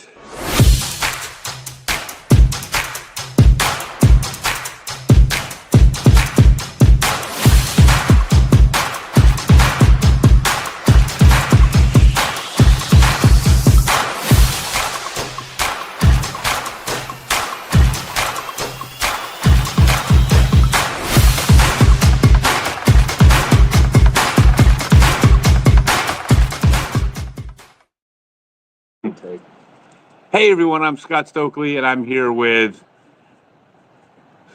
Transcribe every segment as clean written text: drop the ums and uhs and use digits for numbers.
it. Hey everyone, I'm Scott Stokely, and I'm here with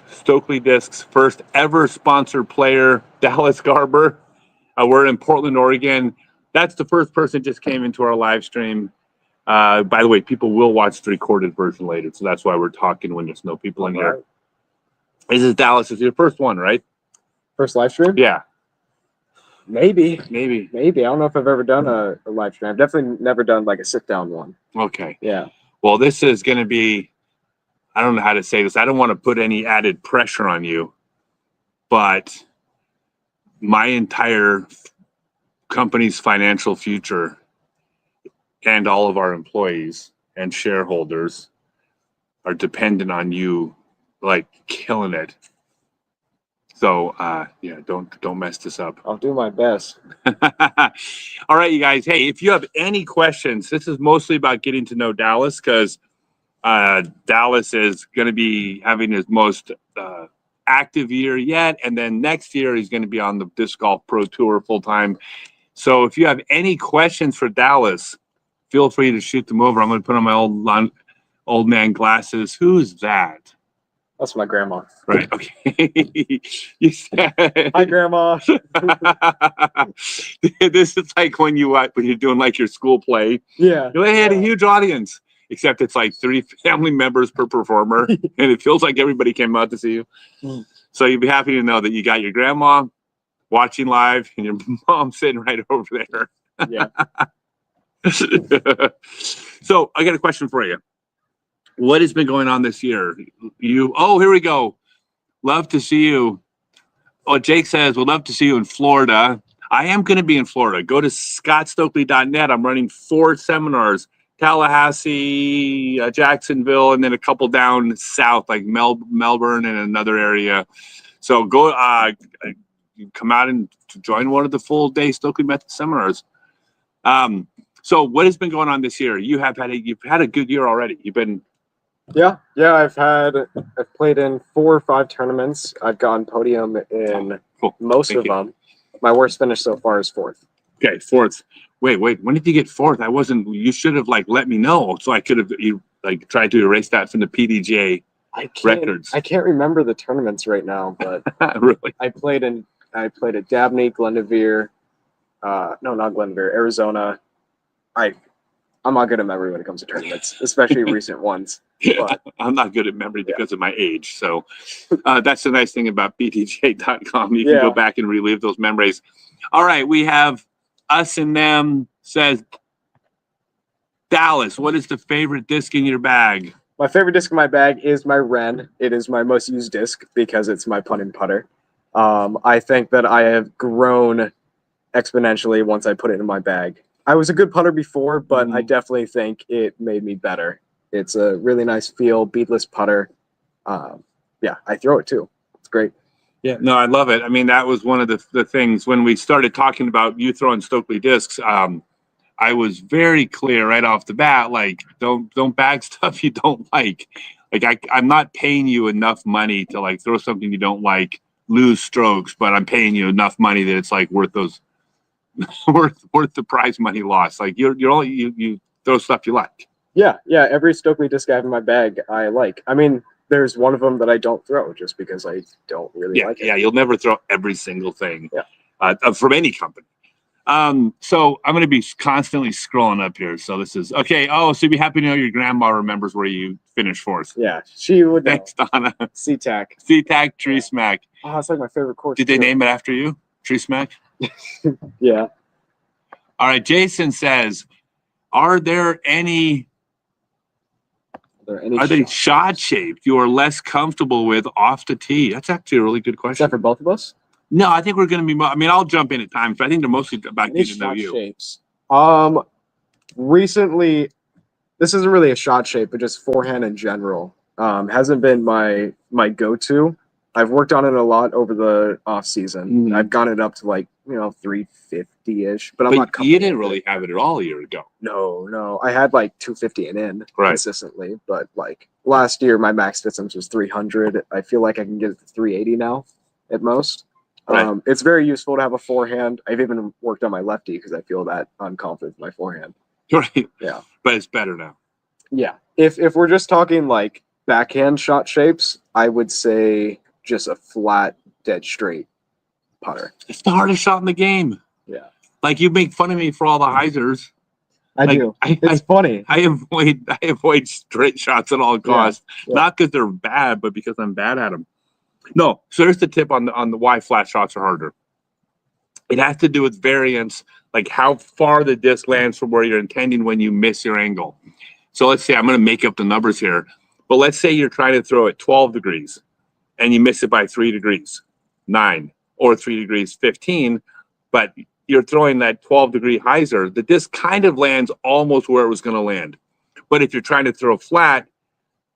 Stokely Discs' first ever sponsored player, Dallas Garber. We're in Portland, Oregon. That's the first person just came into our live stream. By the way, people will watch the recorded version later, so that's why we're talking when there's no people in here. This is Dallas. This is your first one, right? First live stream? Yeah. Maybe. Maybe. I don't know if I've ever done a live stream. I've definitely never done like a sit-down one. Okay. Yeah. Well, this is going to be, I don't know how to say this. I don't want to put any added pressure on you, but my entire company's financial future and all of our employees and shareholders are dependent on you, like, killing it. So, yeah, don't mess this up. I'll do my best. All right, you guys. Hey, if you have any questions, this is mostly about getting to know Dallas, because Dallas is going to be having his most active year yet, and then next year he's going to be on the Disc Golf Pro Tour full time. So if you have any questions for Dallas, feel free to shoot them over. I'm going to put on my old man glasses. Who's that? That's my grandma. Right. Okay. You said, hi, Grandma. This is like when you're doing like your school play. Yeah. They had a huge audience, except it's like 3 family members per performer, and it feels like everybody came out to see you. So you'd be happy to know that you got your grandma watching live and your mom sitting right over there. Yeah. So I got a question for you. What has been going on this year? Here we go. Love to see you. Oh, Jake says, we'd love to see you in Florida. I am going to be in Florida. Go to scottstokely.net. I'm running 4 seminars, Tallahassee, Jacksonville, and then a couple down south, like Melbourne and another area. So go come out and join one of the full-day Stokely Method seminars. So what has been going on this year? You've had a good year already. You've been... Yeah. I've played in 4 or 5 tournaments. I've gotten podium in most of them. My worst finish so far is 4th. Okay, 4th. Wait. When did you get 4th? You should have let me know, so I could have tried to erase that from the PDGA records. I can't remember the tournaments right now, but really, I played at Dabney, Glendoveer. No, not Glendoveer, Arizona. I'm not good at memory when it comes to tournaments, especially recent ones. But, I'm not good at memory because of my age. So that's the nice thing about bdj.com. You can go back and relive those memories. All right, we have Us and Them says, Dallas, what is the favorite disc in your bag? My favorite disc in my bag is my Ren. It is my most used disc because it's my putt and putter. I think that I have grown exponentially once I put it in my bag. I was a good putter before, but I definitely think it made me better. It's a really nice feel, beadless putter. Yeah, I throw it too. It's great. Yeah, no, I love it. I mean, that was one of the things when we started talking about you throwing Stokely discs. I was very clear right off the bat, like, don't bag stuff you don't like. Like, I'm not paying you enough money to like throw something you don't like, lose strokes, but I'm paying you enough money that it's like worth those. worth the prize money lost. Like you throw stuff you like. Yeah. Every Stokely disc I have in my bag, I like. I mean, there's one of them that I don't throw just because I don't really like it. Yeah, you'll never throw every single thing. From any company. So I'm going to be constantly scrolling up here. So this is okay. Oh, so you'd be happy to know your grandma remembers where you finished 4th. Yeah, she would. Thanks, Donna. SeaTac Tree Smack. Oh, it's like my favorite course. Did they name it after you? Tree Smack? Yeah. All right. Jason says, are they shot shaped you are less comfortable with off the tee? That's actually a really good question. Is that for both of us? No, I think we're going to be. I mean, I'll jump in at times, but I think they're mostly about getting to know you. Shapes. Recently, this isn't really a shot shape, but just forehand in general. Hasn't been my go-to. I've worked on it a lot over the off season. Mhm. I've got it up to like 350-ish, but I'm But not you comfortable didn't with really it. have it at all a year ago. No. I had like 250 and in Right. consistently, but like last year my max distance was 300. I feel like I can get it to 380 now at most. Right. It's very useful to have a forehand. I've even worked on my lefty because I feel that unconfident with my forehand. Right. Yeah. But it's better now. Yeah. If we're just talking like backhand shot shapes, I would say just a flat, dead straight putter. It's the hardest shot in the game. Yeah. Like, you make fun of me for all the hyzers. I Like, do. I It's funny. avoid straight shots at all costs. Yeah. Not because they're bad, but because I'm bad at them. No. So here's the tip on the why flat shots are harder. It has to do with variance, like how far the disc lands from where you're intending when you miss your angle. So let's say I'm going to make up the numbers here, but let's say you're trying to throw it 12 degrees and you miss it by 3 degrees, 9, or 3 degrees, 15, but you're throwing that 12-degree hyzer, the disc kind of lands almost where it was going to land. But if you're trying to throw flat,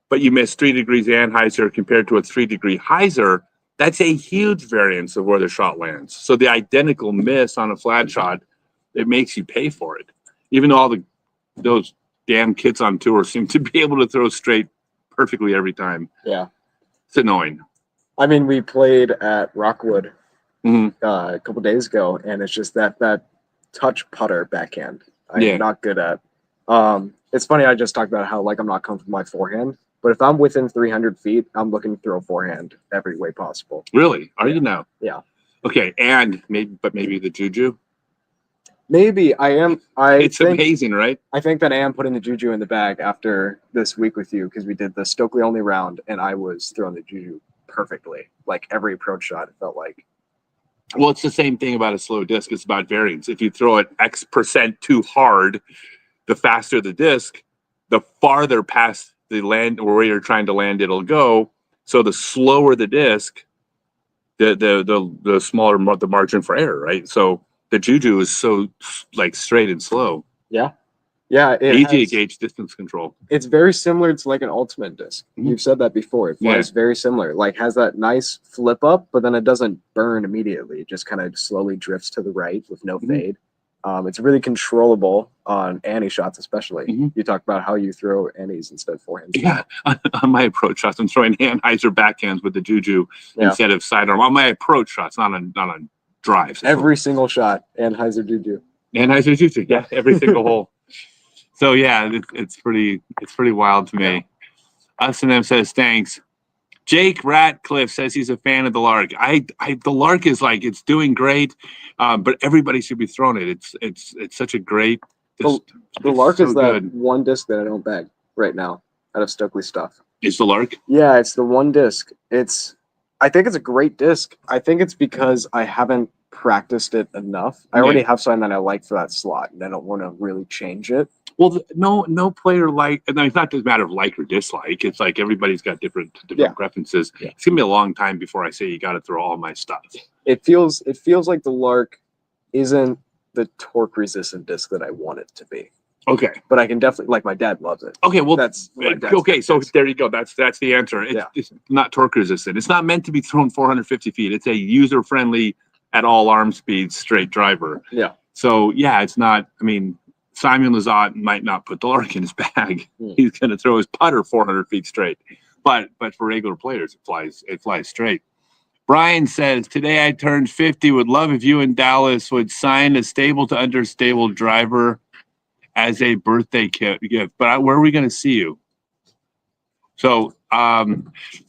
but you miss 3 degrees and hyzer compared to a 3-degree hyzer, that's a huge variance of where the shot lands. So the identical miss on a flat shot, it makes you pay for it. Even though those damn kids on tour seem to be able to throw straight perfectly every time. Yeah. It's annoying. I mean, we played at Rockwood Mhm. a couple days ago, and it's just that touch putter backhand. I'm Yeah. not good at. It's funny. I just talked about how like I'm not comfortable with my forehand, but if I'm within 300 feet, I'm looking to throw forehand every way possible. Really? Are Yeah. you now? Yeah. Okay, and maybe the juju. Maybe I am. It's amazing, right? I think that I am putting the juju in the bag after this week with you because we did the Stokely only round, and I was throwing the juju perfectly. Like every approach shot, it felt like. Well, it's the same thing about a slow disc. It's about variance. If you throw it X% too hard, the faster the disc, the farther past the land or where you're trying to land it'll go. So the slower the disc, the smaller the margin for error, right? So the juju is so like straight and slow. Yeah. Yeah, Easy to gauge distance control. It's very similar to like an ultimate disc. Mhm. You've said that before. It flies very similar. Like has that nice flip up, but then it doesn't burn immediately. It just kind of slowly drifts to the right with no fade. It's really controllable on Annie shots, especially. You talked about how you throw Annies instead of forehands. Yeah, on my approach shots, I'm throwing hand-hyzer backhands with the juju instead of sidearm. On my approach shots, not on drives. Every single shot, Anheuser juju. Hand-hyzer juju, yeah, every single hole. So yeah, it's pretty wild to me. Us and them says thanks. Jake Ratcliffe says he's a fan of the Lark. The Lark is like it's doing great, but everybody should be throwing it. It's such a great. The Lark is that one disc that I don't bag right now out of Stokely stuff. Is the Lark? Yeah, it's the one disc. I think it's a great disc. I think it's because I haven't practiced it enough. I already have something that I like for that slot, and I don't want to really change it. Well, no player and it's not just a matter of like or dislike. It's like everybody's got different preferences. Yeah. It's gonna be a long time before I say you got to throw all my stuff. It feels like the Lark isn't the torque resistant disc that I want it to be. Okay, but I can definitely like my dad loves it. Okay, well that's okay. So there you go. That's the answer. It's not torque resistant. It's not meant to be thrown 450 feet. It's a user friendly at all arm speeds straight driver. Yeah. So yeah, it's not. I mean, Simon Lizotte might not put the Lark in his bag. He's going to throw his putter 400 feet straight. But for regular players, it flies straight. Brian says, today I turned 50. Would love if you and Dallas would sign a stable to understable driver as a birthday gift. But where are we going to see you? So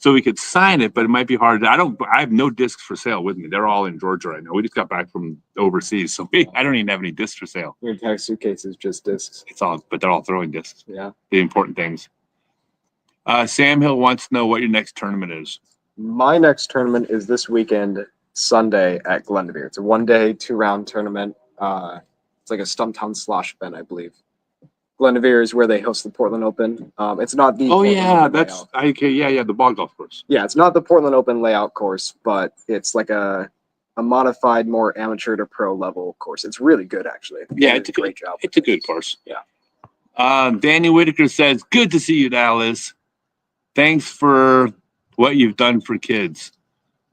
we could sign it, but it might be hard. I have no discs for sale with me. They're all in Georgia right now. We just got back from overseas, so I don't even have any discs for sale. Your entire suitcase is just discs. But they're all throwing discs. Yeah. The important things. Sam Hill wants to know what your next tournament is. My next tournament is this weekend, Sunday at Glenvere. It's a 1-day, 2-round tournament. It's like a Stumptown slosh event, I believe. Glenvere is where they host the Portland Open. It's not the the ball golf course. Yeah, it's not the Portland Open layout course, but it's like a modified, more amateur to pro level course. It's really good, actually. Yeah, it's a great job. It's a good course. Yeah. Danny Whitaker says, "Good to see you, Dallas. Thanks for what you've done for kids."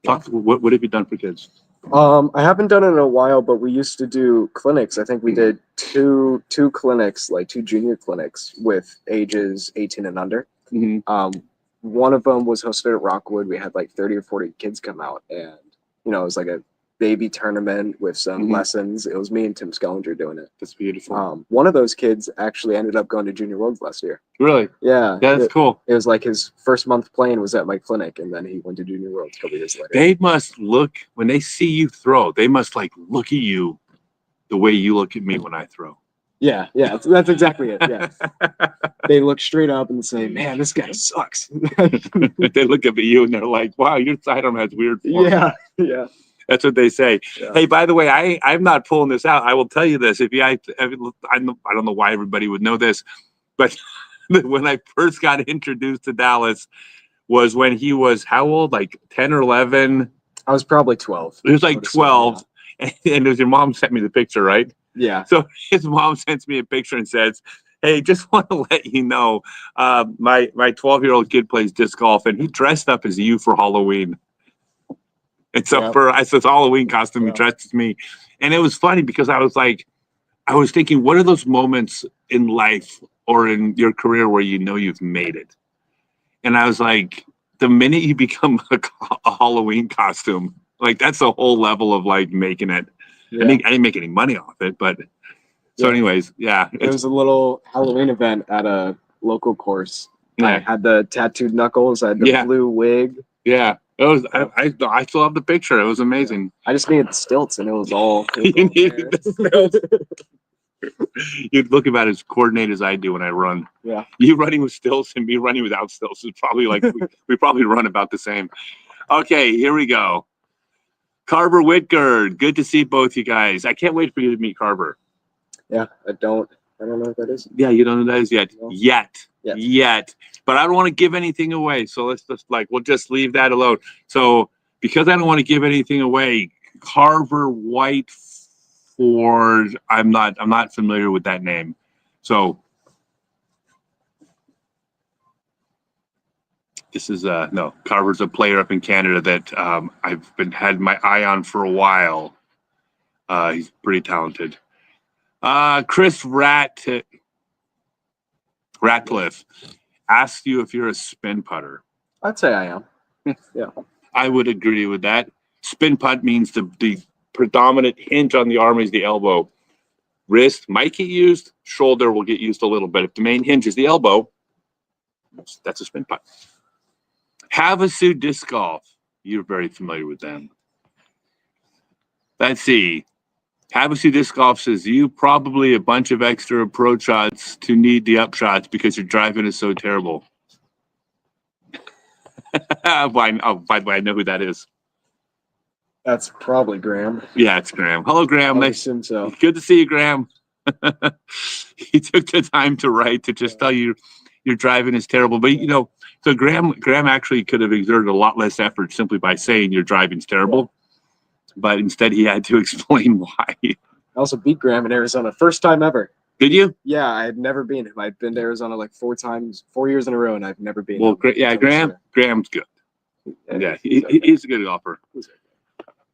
Talk. What have you done for kids? I haven't done it in a while, but we used to do clinics. I think we did two clinics, like 2 junior clinics with ages 18 and under. Mm-hmm. One of them was hosted at Rockwood. We had like 30 or 40 kids come out, and it was like a baby tournament with some lessons. It was me and Tim Skellinger doing it. That's beautiful. One of those kids actually ended up going to Junior Worlds last year. Really? Yeah. That's cool. It was like his first month playing was at my clinic, and then he went to Junior Worlds a couple years later. They must look, when they see you throw, they must like look at you the way you look at me when I throw. Yeah, that's exactly it. Yeah. They look straight up and say, "Man, this guy sucks." They look up at you and they're like, "Wow, your sidearm has weird form." Yeah. That's what they say. Yeah. Hey, by the way, I'm not pulling this out. I will tell you this. I don't know why everybody would know this, but when I first got introduced to Dallas was when he was how old? Like 10 or 11? I was probably 12. He was like 12. And it was your mom sent me the picture, right? Yeah. So his mom sends me a picture and says, "Hey, just want to let you know, my 12-year-old kid plays disc golf, and he dressed up as you for Halloween." And so I said, Halloween costume, he dressed as me. And it was funny because I was thinking, what are those moments in life or in your career where you know you've made it? And I was like, the minute you become a Halloween costume, like that's a whole level of like making it. Yeah. I didn't make any money off it, but so anyways, yeah. It was a little Halloween event at a local course. I had the tattooed knuckles, I had the blue wig. Yeah. It was. I still have the picture. It was amazing. I just needed stilts, and it was all. You needed the stilts. You look about as coordinated as I do when I run. Yeah. You running with stilts and me running without stilts is probably like we probably run about the same. Okay, here we go. Garber Whitgerd, good to see both you guys. I can't wait for you to meet Garber. Yeah, I don't know what that is. Yeah, you don't know who that is yet. No. Yet. But I don't want to give anything away. So let's just we'll just leave that alone. So because I don't want to give anything away, Carver Whiteford, I'm not familiar with that name. So this is no, Carver's a player up in Canada that I've had my eye on for a while. He's pretty talented. Chris Ratcliffe asked you if you're a spin putter. I'd say I am. Yeah. I would agree with that. Spin putt means the predominant hinge on the arm is the elbow. Wrist might get used. Shoulder will get used a little bit. If the main hinge is the elbow, that's a spin putt. Havasu Disc Golf. You're very familiar with them. Let's see. Havasu Disc Golf says, you probably a bunch of extra approach shots to need the upshots because your driving is so terrible. By the way, I know who that is. That's probably Graham. Yeah, it's Graham. Hello, Graham. I assume so. Good to see you, Graham. He took the time to write to just tell you your driving is terrible. But, so Graham actually could have exerted a lot less effort simply by saying your driving's terrible. But instead, he had to explain why. I also beat Graham in Arizona. First time ever. Did you? Yeah, I had never beaten him. I'd been to Arizona like 4 years in a row, and I've never beaten him. Well, Graham's good. Yeah, he's a good golfer.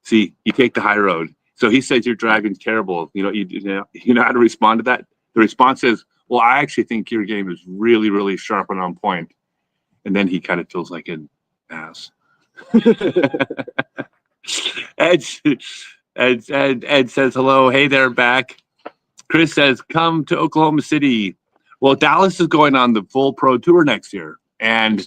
See, you take the high road. So he says your driving's terrible. You know how to respond to that? The response is, well, I actually think your game is really, really sharp and on point. And then he kind of feels like an ass. Ed says hello. Hey there, back. Chris says, come to Oklahoma City. Well, Dallas is going on the full pro tour next year. And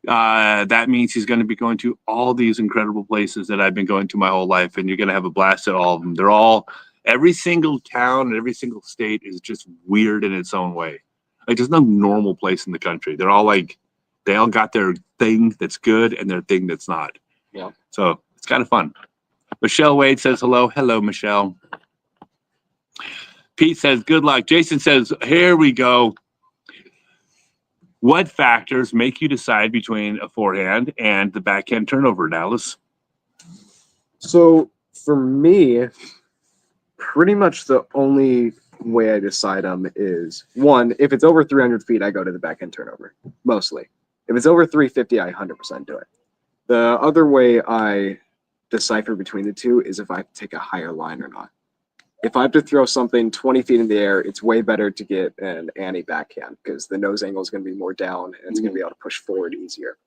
that means he's going to be going to all these incredible places that I've been going to my whole life. And you're going to have a blast at all of them. Every single town and every single state is just weird in its own way. Like there's no normal place in the country. They're all they all got their thing that's good and their thing that's not. Yeah. So it's kind of fun. Michelle Wade says hello. Hello, Michelle. Pete says good luck. Jason says, here we go. What factors make you decide between a forehand and the backhand turnover, Dallas? So for me, pretty much the only way I decide them is one, if it's over 300 feet, I go to the backhand turnover mostly. If it's over 350, I 100% do it. The other way I decipher between the two is if I take a higher line or not. If I have to throw something 20 feet in the air, it's way better to get an Annie backhand because the nose angle is going to be more down and it's going to be able to push forward easier.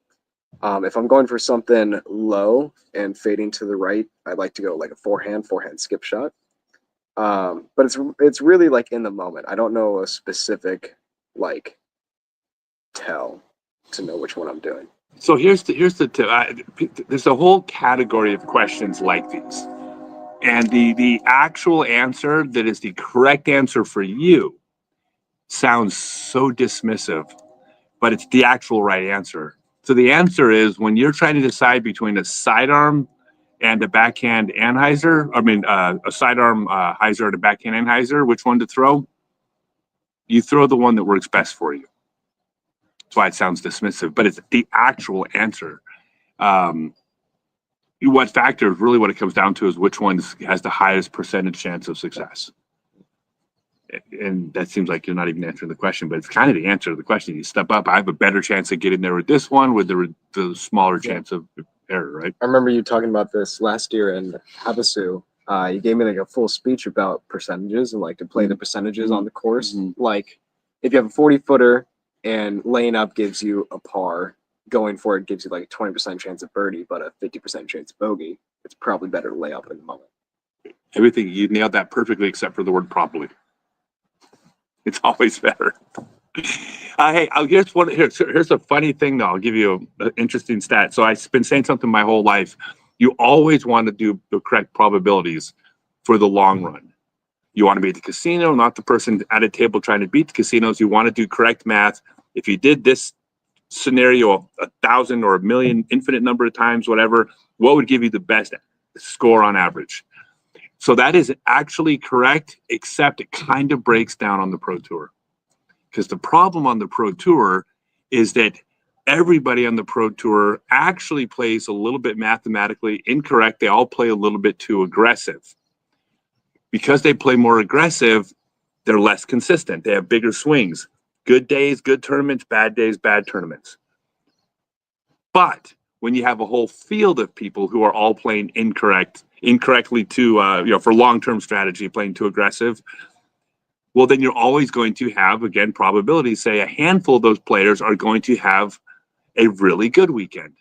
If I'm going for something low and fading to the right, I like to go like a forehand skip shot. But it's really like in the moment. I don't know a specific like tell to know which one I'm doing. So here's the tip. There's a whole category of questions like these, and the actual answer that is the correct answer for you sounds so dismissive, but it's the actual right answer. So the answer is when you're trying to decide between a sidearm and a backhand anhyzer, a sidearm hyzer and a backhand anhyzer, which one to throw? You throw the one that works best for you. That's why it sounds dismissive, but it's the actual answer. What factor, really what it comes down to is which one has the highest percentage chance of success. And that seems like you're not even answering the question, but it's kind of the answer to the question. You step up, I have a better chance of getting there with this one with the smaller chance of error, right? I remember you talking about this last year in Havasu. You gave me like a full speech about percentages and like to play the percentages on the course. Like if you have a 40-footer and laying up gives you a par, going for it gives you like a 20% chance of birdie, but a 50% chance of bogey, it's probably better to lay up in the moment. Everything, you nailed that perfectly except for the word probably. It's always better. Hey, here's a funny thing though. I'll give you an interesting stat. So I've been saying something my whole life. You always want to do the correct probabilities for the long run. You want to be at the casino, not the person at a table trying to beat the casinos. You want to do correct math. If you did this scenario 1,000 or 1,000,000, infinite number of times, whatever, what would give you the best score on average? So that is actually correct, except it kind of breaks down on the Pro Tour. Because the problem on the Pro Tour is that everybody on the Pro Tour actually plays a little bit mathematically incorrect. They all play a little bit too aggressive. Because they play more aggressive, they're less consistent. They have bigger swings. Good days, good tournaments, bad days, bad tournaments. But when you have a whole field of people who are all playing incorrectly too, for long-term strategy, playing too aggressive, well, then you're always going to have, again, probabilities say a handful of those players are going to have a really good weekend,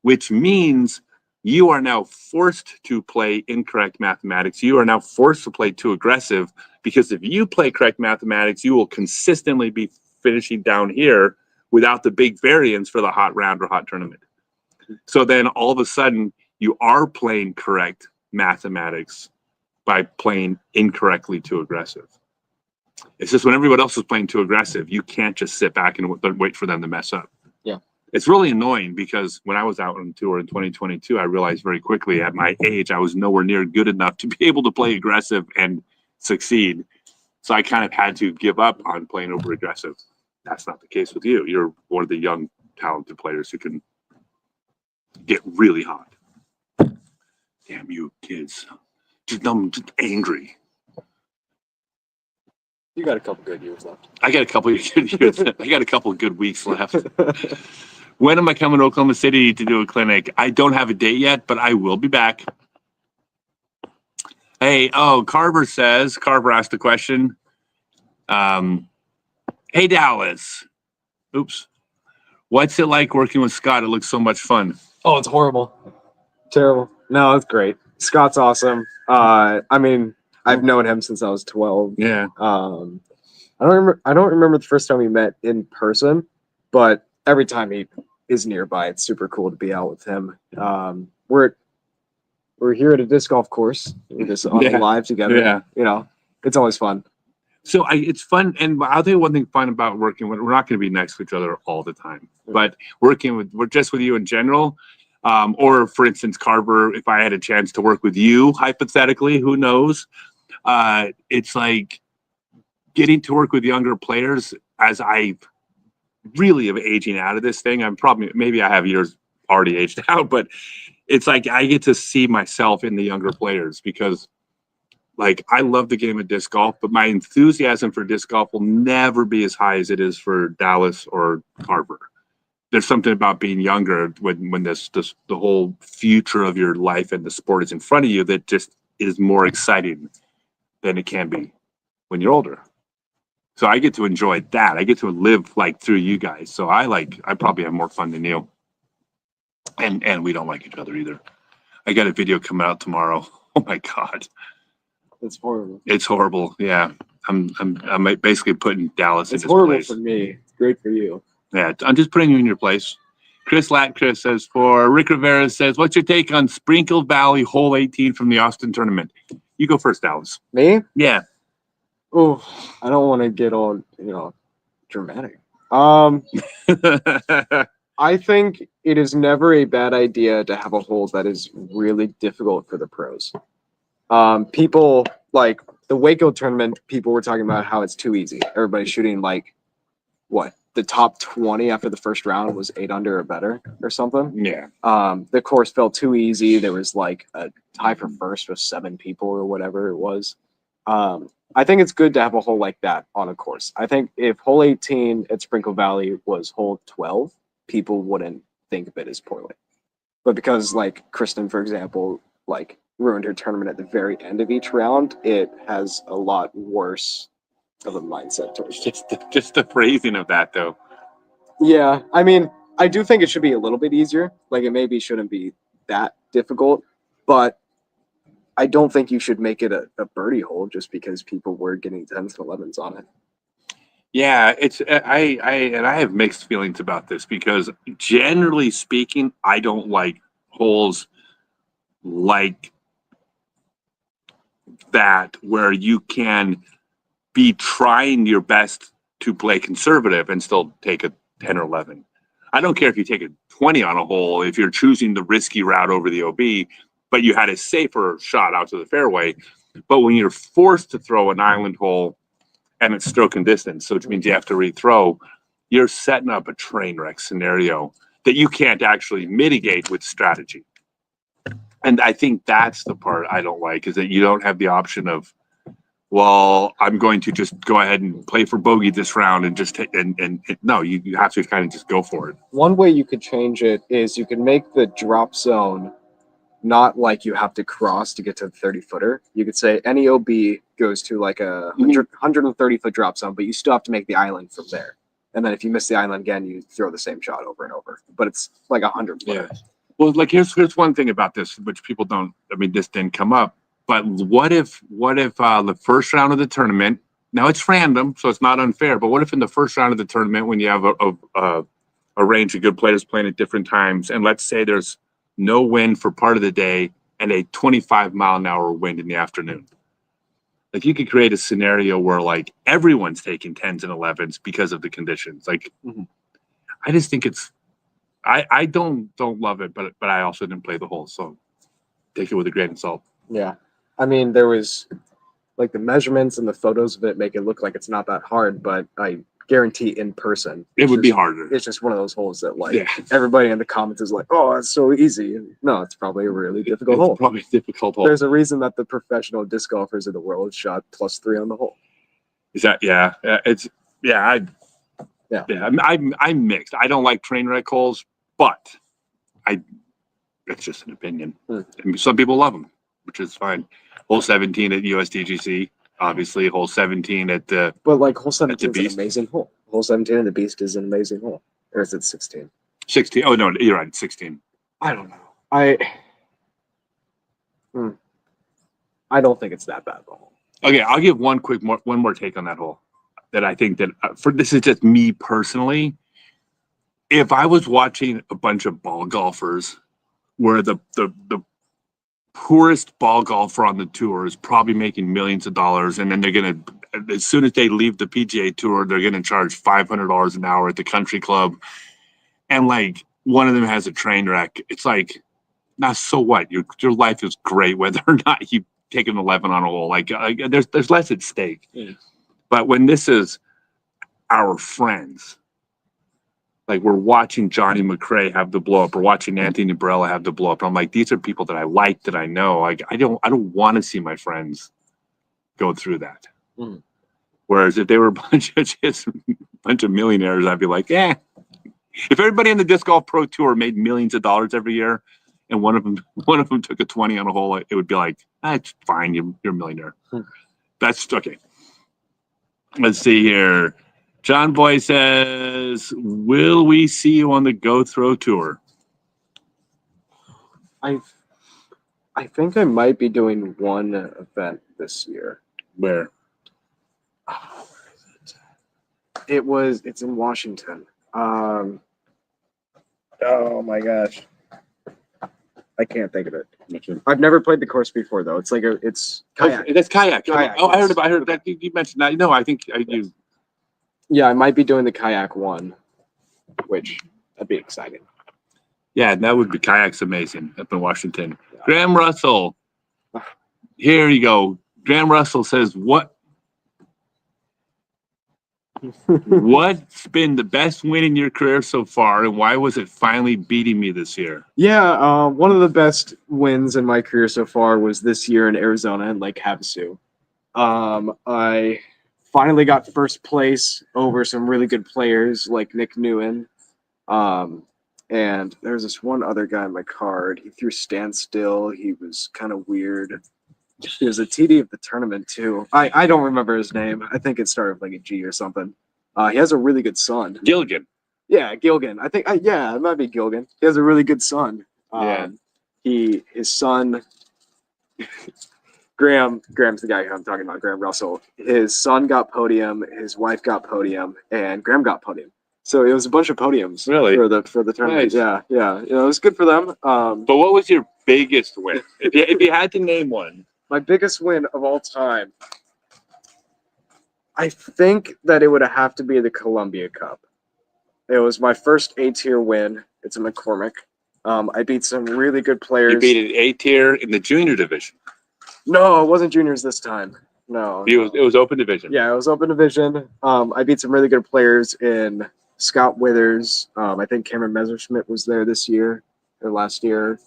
which means you are now forced to play incorrect mathematics. You are now forced to play too aggressive because if you play correct mathematics, you will consistently be finishing down here without the big variance for the hot round or hot tournament. So then all of a sudden you are playing correct mathematics by playing incorrectly too aggressive. It's just when everyone else is playing too aggressive, you can't just sit back and wait for them to mess up. Yeah. It's really annoying because when I was out on tour in 2022, I realized very quickly at my age, I was nowhere near good enough to be able to play aggressive and succeed. So I kind of had to give up on playing over aggressive. That's not the case with you. You're one of the young, talented players who can get really hot. Damn you kids. I'm just angry. You got a couple good years left. I got a couple of good years. I got a couple of good weeks left. When am I coming to Oklahoma City to do a clinic? I don't have a date yet, but I will be back. Hey, Garber asked a question. Hey, Dallas. Oops. What's it like working with Scott? It looks so much fun. Oh, it's horrible. Terrible. No, it's great. Scott's awesome. I've known him since I was 12. Yeah. I don't remember the first time we met in person, but every time he is nearby, it's super cool to be out with him. We're here at a disc golf course. We're just on live together. Yeah. It's always fun. So it's fun, and I'll tell you one thing fun about working with. We're not going to be next to each other all the time, but we're just with you in general. Or for instance, Garber, if I had a chance to work with you, hypothetically, who knows? It's like getting to work with younger players as I really am aging out of this thing. Maybe I have years already aged out, but it's like I get to see myself in the younger players because like I love the game of disc golf, but my enthusiasm for disc golf will never be as high as it is for Dallas or Garber. There's something about being younger when this the whole future of your life and the sport is in front of you that just is more exciting than it can be when you're older. So I get to enjoy that. I get to live like through you guys. So I probably have more fun than you. And we don't like each other either. I got a video coming out tomorrow. Oh my God. It's horrible. It's horrible. Yeah. I'm basically putting Dallas in It's his horrible place. for me. It's great for you. Yeah, I'm just putting you in your place. Chris Latcris says, for Rick Rivera says, what's your take on Sprinkle Valley Hole 18 from the Austin tournament? You go first, Dallas. Me? Yeah. Oh, I don't want to get all, dramatic. I think it is never a bad idea to have a hole that is really difficult for the pros. People like the Waco tournament, people were talking about how it's too easy. Everybody's shooting like what? The top 20 after the first round was 8 under or better or something. Yeah. The course felt too easy. There was like a tie for first with 7 people or whatever it was. I think it's good to have a hole like that on a course. I think if hole 18 at Sprinkle Valley was hole 12, people wouldn't think of it as poorly. But because like Kristen, for example, like ruined her tournament at the very end of each round, it has a lot worse of a mindset towards it. Just the phrasing of that, though. Yeah, I mean, I do think it should be a little bit easier. Like it maybe shouldn't be that difficult, but I don't think you should make it a birdie hole just because people were getting 10s and 11s on it. Yeah, it's I have mixed feelings about this because generally speaking, I don't like holes like that where you can be trying your best to play conservative and still take a 10 or 11. I don't care if you take a 20 on a hole if you're choosing the risky route over the OB, but you had a safer shot out to the fairway. But when you're forced to throw an island hole and it's stroke and distance, so which means you have to rethrow, you're setting up a train wreck scenario that you can't actually mitigate with strategy. And I think that's the part I don't like, is that you don't have the option of, well, I'm going to just go ahead and play for bogey this round and just take, and no, you have to kind of just go for it. One way you could change it is you could make the drop zone not like you have to cross to get to the 30-footer. You could say any OB goes to like a 130-foot drop zone, but you still have to make the island from there. And then if you miss the island again, you throw the same shot over and over. But it's like 100 foot. Yeah. Well, like here's one thing about this, which people don't. I mean, this didn't come up. But what if the first round of the tournament? Now it's random, so it's not unfair. But what if in the first round of the tournament, when you have a range of good players playing at different times, and let's say there's no wind for part of the day and a 25-mile-an-hour wind in the afternoon. Like you could create a scenario where like everyone's taking 10s and 11s because of the conditions. Like I just think it's I don't love it, but I also didn't play the hole, so take it with a grain of salt. Yeah. I mean, there was like the measurements and the photos of it make it look like it's not that hard, but I guarantee in person It would be harder. It's just one of those holes that like everybody in the comments is like, oh, it's so easy. And no, it's probably a really difficult hole. Probably a difficult hole. There's a reason that the professional disc golfers of the world shot +3 on the hole. Is that I'm mixed. I don't like train wreck holes, but it's just an opinion. And some people love them, which is fine. Hole 17 at USDGC. Obviously, hole 17 at the. But like hole 17 is an amazing hole. Hole 17 in the Beast is an amazing hole. Or is it 16? 16. Oh no, you're right. 16. I don't know. I don't think it's that bad of a hole. Okay, I'll give one more take on that hole. That I think that this is just me personally. If I was watching a bunch of ball golfers, where the poorest ball golfer on the tour is probably making millions of dollars, and then they're gonna, as soon as they leave the PGA Tour, they're gonna charge $500 an hour at the country club, and like one of them has a train wreck. It's like, now so what? Your life is great whether or not you take an 11 on a hole. Like there's less at stake. But when this is our friends, like we're watching Johnny McRae have the blow up, or watching Anthony Barella have the blow up. I'm like, these are people that I like, that I know. Like I don't want to see my friends go through that. Mhm. Whereas if they were a bunch of millionaires, I'd be like, eh. If everybody in the disc golf pro tour made millions of dollars every year, and one of them took a 20 on a hole, it would be like, it's fine, you're a millionaire. That's okay. Let's see here. John Boy says, will we see you on the Go Throw tour? I think I might be doing one event this year. Where? Oh, where is it? It's in Washington. Oh my gosh. I can't think of it. I've never played the course before though. It's kayak. Oh, that's kayak. Kayak, Oh, yes. I heard that. You mentioned that. No, I think I do. Yeah, I might be doing the kayak one, which that'd be exciting. Yeah, that would be kayak's amazing up in Washington. Yeah. Graham Russell. Here you go. Graham Russell says, what's been the best win in your career so far, and why was it finally beating me this year? Yeah, one of the best wins in my career so far was this year in Arizona in Lake Havasu. I finally got first place over some really good players like Nick Newen. And there's this one other guy on my card. He threw standstill. He was kind of weird. He was a TD of the tournament too. I don't remember his name. I think it started with like a G or something. He has a really good son. Gilligan. Yeah, Gilgan. I think. Yeah, it might be Gilgan. He has a really good son. His son. Graham's the guy who I'm talking about. Graham Russell. His son got podium. His wife got podium, and Graham got podium. So it was a bunch of podiums. Really? For the tournament. Nice. Yeah. It was good for them. But what was your biggest win? if you had to name one. My biggest win of all time. I think that it would have to be the Columbia Cup. It was my first A-tier win. It's in McCormick. I beat some really good players. You beat an A-tier in the junior division. No, it wasn't juniors this time. No. It was open division. Yeah, it was open division. I beat some really good players in Scott Withers. I think Cameron Messerschmidt was there this year or last year.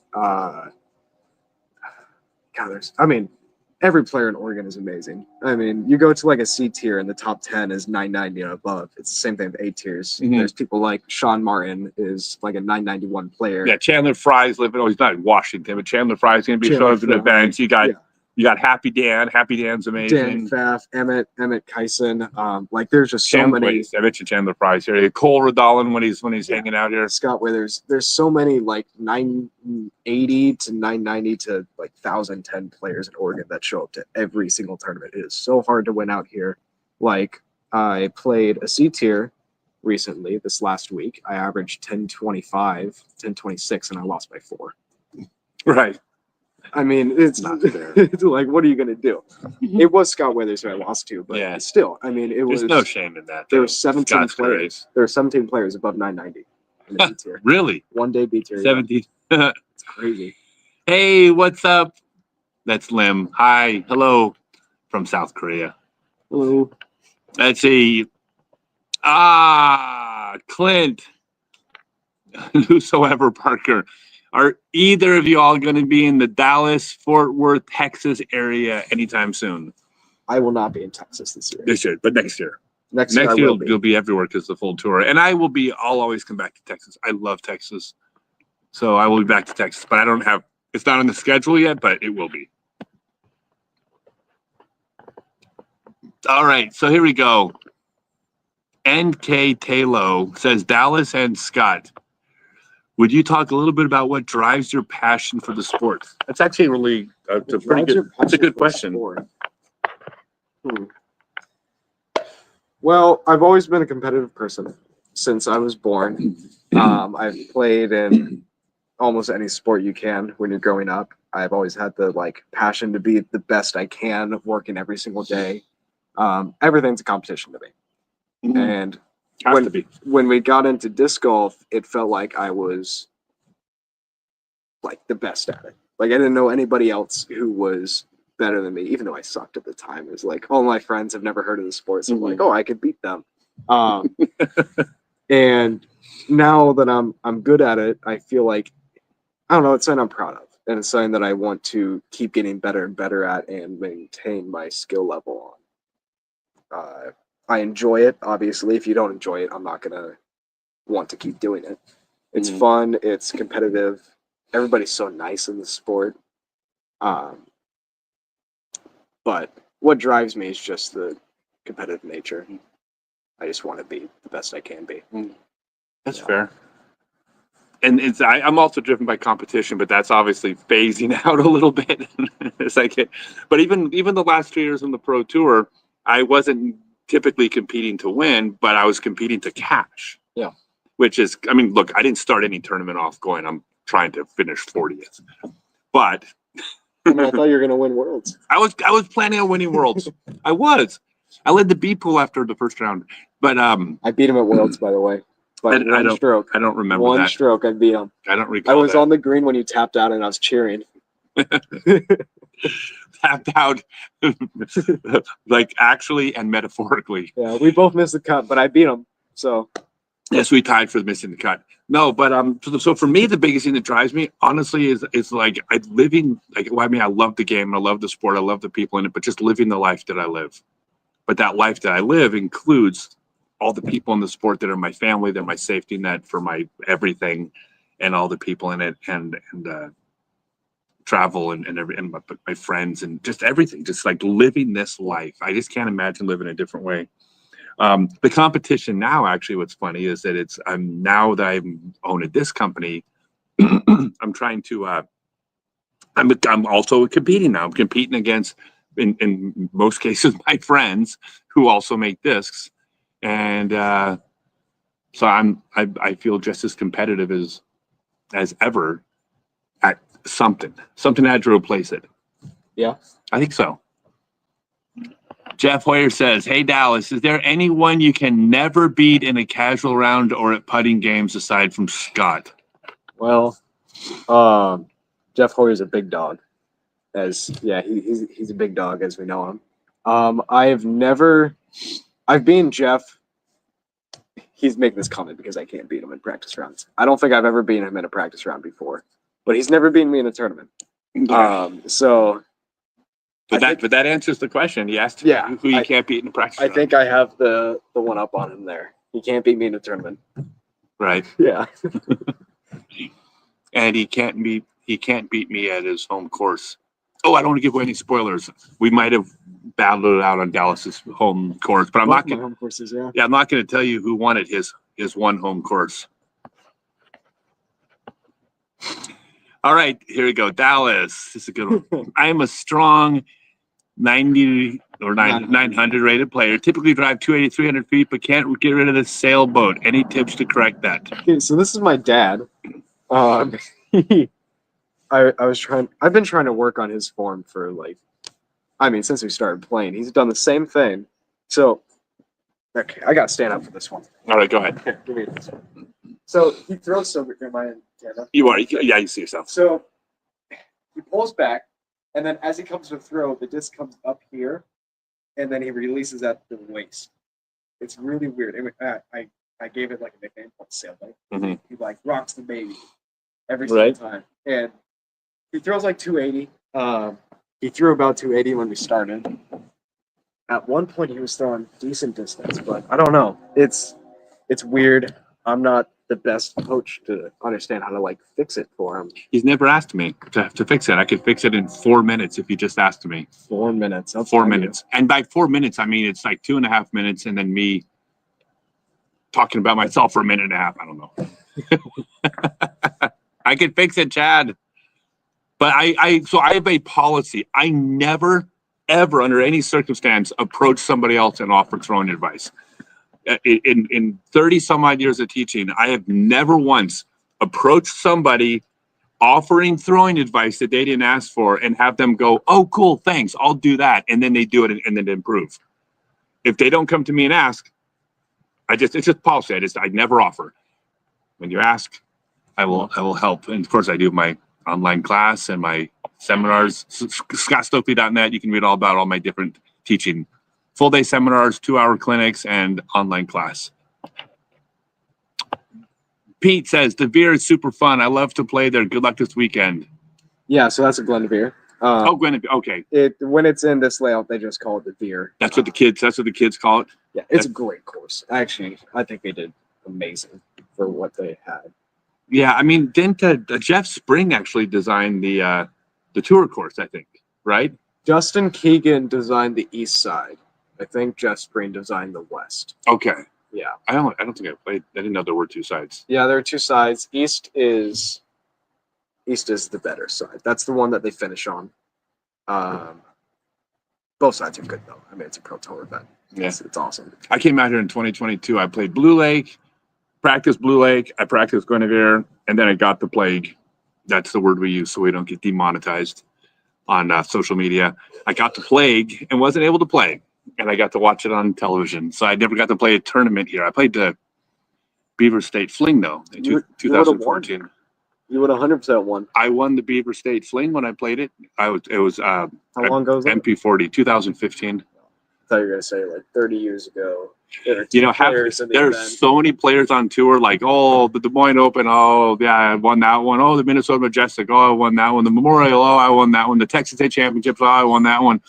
Every player in Oregon is amazing. I mean, you go to like a C tier and the top 10 is 990 and above. It's the same thing with A tiers. Mm-hmm. There's people like Sean Martin is like a 991 player. Yeah, Chandler Fry's living. Oh, he's not in Washington, but Chandler Fry's going to be showing up in events. You got Happy Dan. Happy Dan's amazing. Dan Pfaff, Emmett Kyson. There's just so many. I mentioned Chandler Fry's here. Cole Redolin when he's hanging out here. Scott Withers. There's so many like 980 to 990 to like 1,010 players in Oregon that show up to every single tournament. It is so hard to win out here. Like I played a C tier recently this last week. I averaged 1025, 1026, and I lost by 4. Right. I mean, it's not fair. It's like, what are you going to do? It was Scott Withers who I lost to, but still, I mean, There's no shame in that. There were 17 players. There were 17 players above 990 in the B tier. Really? One day B tier. 17. Yeah. It's crazy. Hey, what's up? That's Lim. Hi. Hello from South Korea. Hello. Let's see. Clint. Whosoever Parker. Are either of you all going to be in the Dallas, Fort Worth, Texas area anytime soon? I will not be in Texas this year. This year, but next year. Next year you'll be everywhere because the full tour. And I'll always come back to Texas. I love Texas. So I will be back to Texas, but it's not on the schedule yet, but it will be. All right, so here we go. NK Talo says, Dallas and Scott, would you talk a little bit about what drives your passion for the sport? That's actually really that's a good question. Well, I've always been a competitive person since I was born. I've played in almost any sport you can when you're growing up. I've always had the passion to be the best I can, working every single day. Everything's a competition to me. Mm-hmm. And when we got into disc golf, it felt like I was the best at it. I didn't know anybody else who was better than me, even though I sucked at the time. It was all my friends have never heard of the sport, so I'm I could beat them. And now that I'm good at it, I feel like, I don't know, it's something I'm proud of. and it's something that I want to keep getting better and better at and maintain my skill level on. I enjoy it. Obviously, if you don't enjoy it, I'm not gonna want to keep doing it. It's fun. It's competitive. Everybody's so nice in the sport. But what drives me is just the competitive nature. I just want to be the best I can be. That's fair. And I'm also driven by competition, but that's obviously phasing out a little bit as I get. But even the last 2 years on the pro tour, I wasn't typically competing to win, but I was competing to cash. Yeah. Which is, I mean, look, I didn't start any tournament off going, I'm trying to finish 40th. But I mean, I thought you were going to win worlds. I was planning on winning worlds. I led the B pool after the first round. But I beat him at worlds, by the way. But I don't stroke. I don't remember one that. Stroke, I beat him. I don't recall. I was that. on the green when you tapped out, and I was cheering. Tapped out, like actually and metaphorically. Yeah, we both missed the cut, but I beat him. So yes, we tied for missing the cut. No, but so for me, the biggest thing that drives me, honestly, is like I mean, I love the game, I love the sport, I love the people in it, but just living the life that I live. But that life that I live includes all the people in the sport that are my family, they're my safety net for my everything, and all the people in it, and travel and my friends and just everything, just like living this life. I just can't imagine living a different way. The competition now, actually, what's funny is that now that I'm owning this company, I'm trying to, I'm also competing now. I'm competing against, in most cases, my friends who also make discs. And so I feel just as competitive as ever at something had to replace it. yeah, I think so. Jeff Hoyer says, "Hey Dallas, is there anyone you can never beat in a casual round or at putting games aside from Scott?" well, Jeff Hoyer's a big dog. He's a big dog as we know him. I've beaten Jeff. He's making this comment because I can't beat him in practice rounds. I don't think I've ever beaten him in a practice round before, but he's never beaten me in a tournament. But that answers the question. He asked who you can't beat in a practice round. I think I have the one up on him there. He can't beat me in a tournament. Right. Yeah. And he can't beat me at his home course. Oh, I don't want to give away any spoilers. We might have battled it out on Dallas's home course, but I'm not going. Home courses, yeah. Yeah, I'm not going to tell you who won at his one home course. All right, here we go. Dallas. This is a good one. I am a strong 90 or 900 rated player. Typically drive 280, 300 feet, but can't get rid of the sailboat. Any tips to correct that? Okay, so this is my dad. I've been trying to work on his form for since we started playing. He's done the same thing. So, okay, I got to stand up for this one. All right, go ahead. Here, give me this one. So he throws so am I in camera? You are. Yeah, you see yourself. So he pulls back, and then as he comes to throw, the disc comes up here, and then he releases at the waist. It's really weird. I gave it like a nickname called Sailboat. Mm-hmm. He rocks the baby every single time. And he throws 280. He threw about 280 when we started. At one point, he was throwing decent distance, but I don't know. It's weird. I'm not the best coach to understand how to fix it for him. He's never asked me to fix it. I could fix it in 4 minutes if he just asked me. 4 minutes. 4 minutes. And by 4 minutes, I mean it's 2.5 minutes, and then me talking about myself for a minute and a half. I don't know. I can fix it, Chad. But I have a policy. I never, ever, under any circumstance, approach somebody else and offer throwing advice. In 30 some odd years of teaching, I have never once approached somebody offering throwing advice that they didn't ask for and have them go, "Oh, cool, thanks, I'll do that," and then they do it and then improve. If they don't come to me and ask, it's just policy. I never offer. When you ask, I will help. And of course, I do my online class and my seminars. ScottStokely.net. You can read all about all my different teaching. Full day seminars, 2-hour clinics, and online class. Pete says, "The beer is super fun. I love to play there. Good luck this weekend." Yeah, so that's a Glenvere. Oh, Gwinnett. Okay, When it's in this layout, they just call it the Veer. that's what the kids call it. Yeah, it's a great course. Actually, I think they did amazing for what they had. Yeah, I mean, didn't Jeff Spring actually design the tour course? I think, right? Justin Keegan designed the east side. I think Jeff Spring designed the west. Okay. Yeah. I don't think I played. I didn't know there were two sides. Yeah, there are two sides. East is the better side. That's the one that they finish on. Both sides are good though. I mean, it's a pro tour event. Yeah. It's awesome. I came out here in 2022. I played Blue Lake, practiced Blue Lake. I practiced Guinevere, and then I got the plague. That's the word we use so we don't get demonetized on social media. I got the plague and wasn't able to play, and I got to watch it on television. So I never got to play a tournament here. I played the Beaver State Fling though in 2014. You would 100% won. I won the Beaver State Fling when I played it. How long ago was that? MP40, 2015. I thought you were gonna say like 30 years ago. There's so many players on tour, like, oh, the Des Moines Open, oh yeah, I won that one. Oh, the Minnesota Majestic, oh, I won that one. The Memorial, oh, I won that one. The Texas State Championships, oh, I won that one.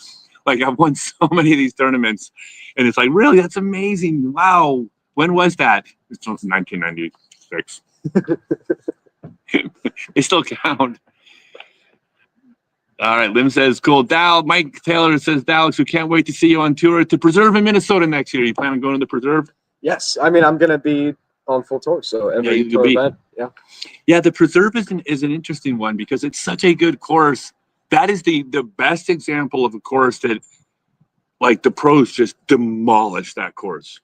Like, I've won so many of these tournaments, and it's like, really, that's amazing. Wow, when was that? It's 1996. They still count. All right, Lim says, cool. Mike Taylor says, Alex, we can't wait to see you on tour to Preserve in Minnesota next year. You plan on going to the Preserve? Yes. I mean, I'm going to be on full tour, so every tour event, yeah. Yeah, the Preserve is an interesting one because it's such a good course. That is the best example of a course that, like, the pros just demolished that course.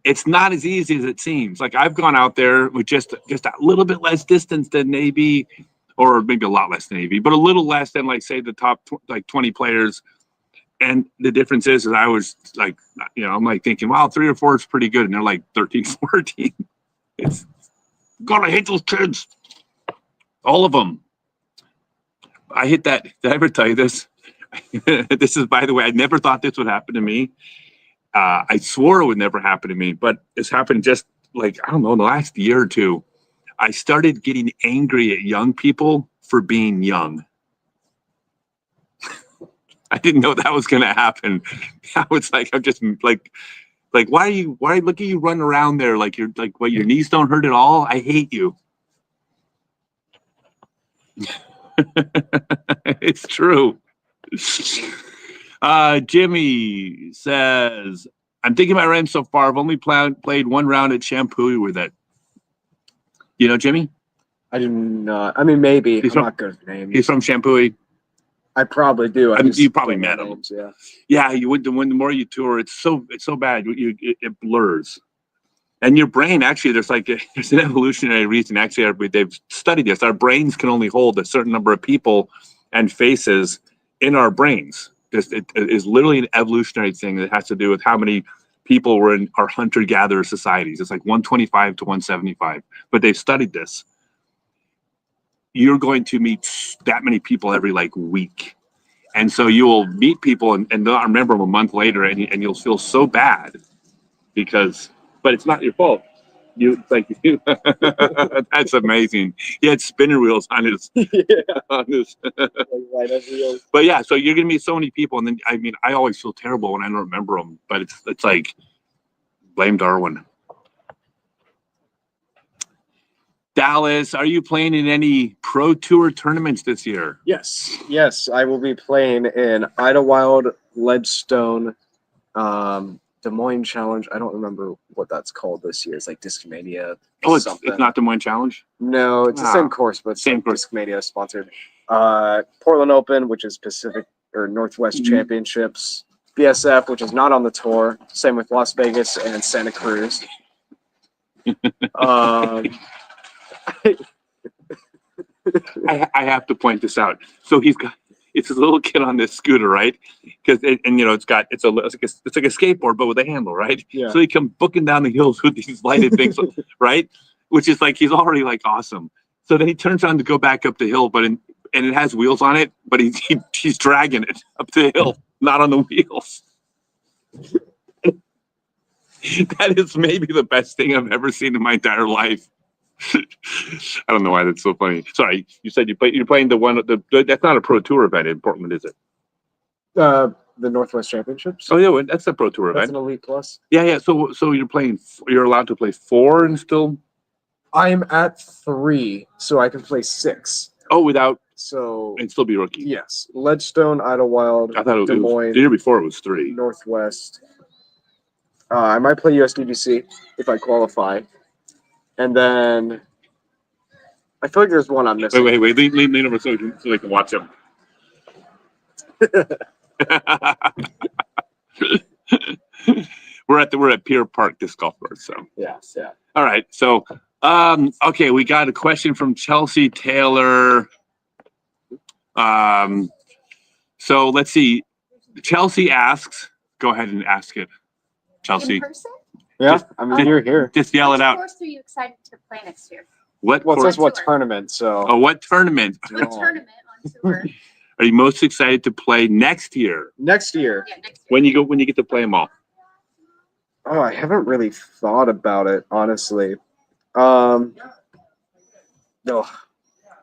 It's not as easy as it seems. Like, I've gone out there with just a little bit less distance than maybe, or maybe a lot less than AV, but a little less than, like, say, the top 20 players. And the difference is I was like, I'm like thinking, wow, 3 or 4 is pretty good. And they're like 13, 14. It's gonna hate those kids. All of them. I hit that. Did I ever tell you this? This is, by the way, I never thought this would happen to me. I swore it would never happen to me, but it's happened just like, I don't know, in the last year or two. I started getting angry at young people for being young. I didn't know that was going to happen. I was like, I'm just like, why look at you running around there like you're like, what, your knees don't hurt at all? I hate you. It's true. Jimmy says, I'm thinking my rent so far. I've only played one round at Shampoo with it. You know Jimmy? I do not. I mean, maybe. I'm not good with names. He's from Shampoo. I probably do. You probably met him. Names, yeah. Yeah, you would. When the more you tour, it's so bad. It blurs, and your brain actually. There's an evolutionary reason. Actually, they've studied this. Our brains can only hold a certain number of people and faces in our brains. It is literally an evolutionary thing that has to do with how many people were in our hunter-gatherer societies. It's like 125 to 175. But they've studied this. You're going to meet that many people every week. And so you will meet people and not remember them a month later, and you'll feel so bad but it's not your fault. That's amazing. He had spinner wheels on his, but yeah, so you're gonna meet so many people, and then I always feel terrible when I don't remember them, but it's like, blame Darwin. Dallas, are you playing in any pro tour tournaments this year? Yes, I will be playing in Idlewild, Ledgestone, Des Moines Challenge. I don't remember what that's called this year. It's like Discmania. Oh, it's not Des Moines Challenge? No, it's the same course, but same course. Discmania sponsored. Portland Open, which is Pacific or Northwest Championships. BSF, which is not on the tour. Same with Las Vegas and Santa Cruz. I have to point this out. So it's a little kid on this scooter, right? Because it's like a skateboard, but with a handle, right? Yeah. So he comes booking down the hills with these lighted things, right? Which is like, he's already awesome. So then he turns on to go back up the hill, and it has wheels on it, but he's dragging it up the hill, not on the wheels. That is maybe the best thing I've ever seen in my entire life. I don't know why that's so funny. Sorry, you said you're playing the one. That's not a pro tour event in Portland, is it? The Northwest Championships. Oh yeah, that's a pro tour That's event. an Elite Plus. Yeah. So you're playing. You're allowed to play 4 and still. I'm at 3, so I can play 6. Oh, without So and still be rookie. yes, Ledgestone, Idlewild, I thought Des Moines, the year before it was 3. Northwest. I might play USDGC if I qualify, and then I feel like there's one I'm missing. Wait. Lean over so they can watch him. We're at Pier Park Disc Golf Course. So Yes, yeah. all right. So okay, we got a question from Chelsea Taylor. So let's see. Chelsea asks. Go ahead and ask it, Chelsea. In person? Yeah, I mean, you're here. Just yell it Which out. course are you excited to play next year? What Well, it course? says what tournament, so. Oh, what tournament What tournament on tour? are you most excited to play next year? Next year. Yeah, next year. When you get to play them all? Oh, I haven't really thought about it, honestly. No.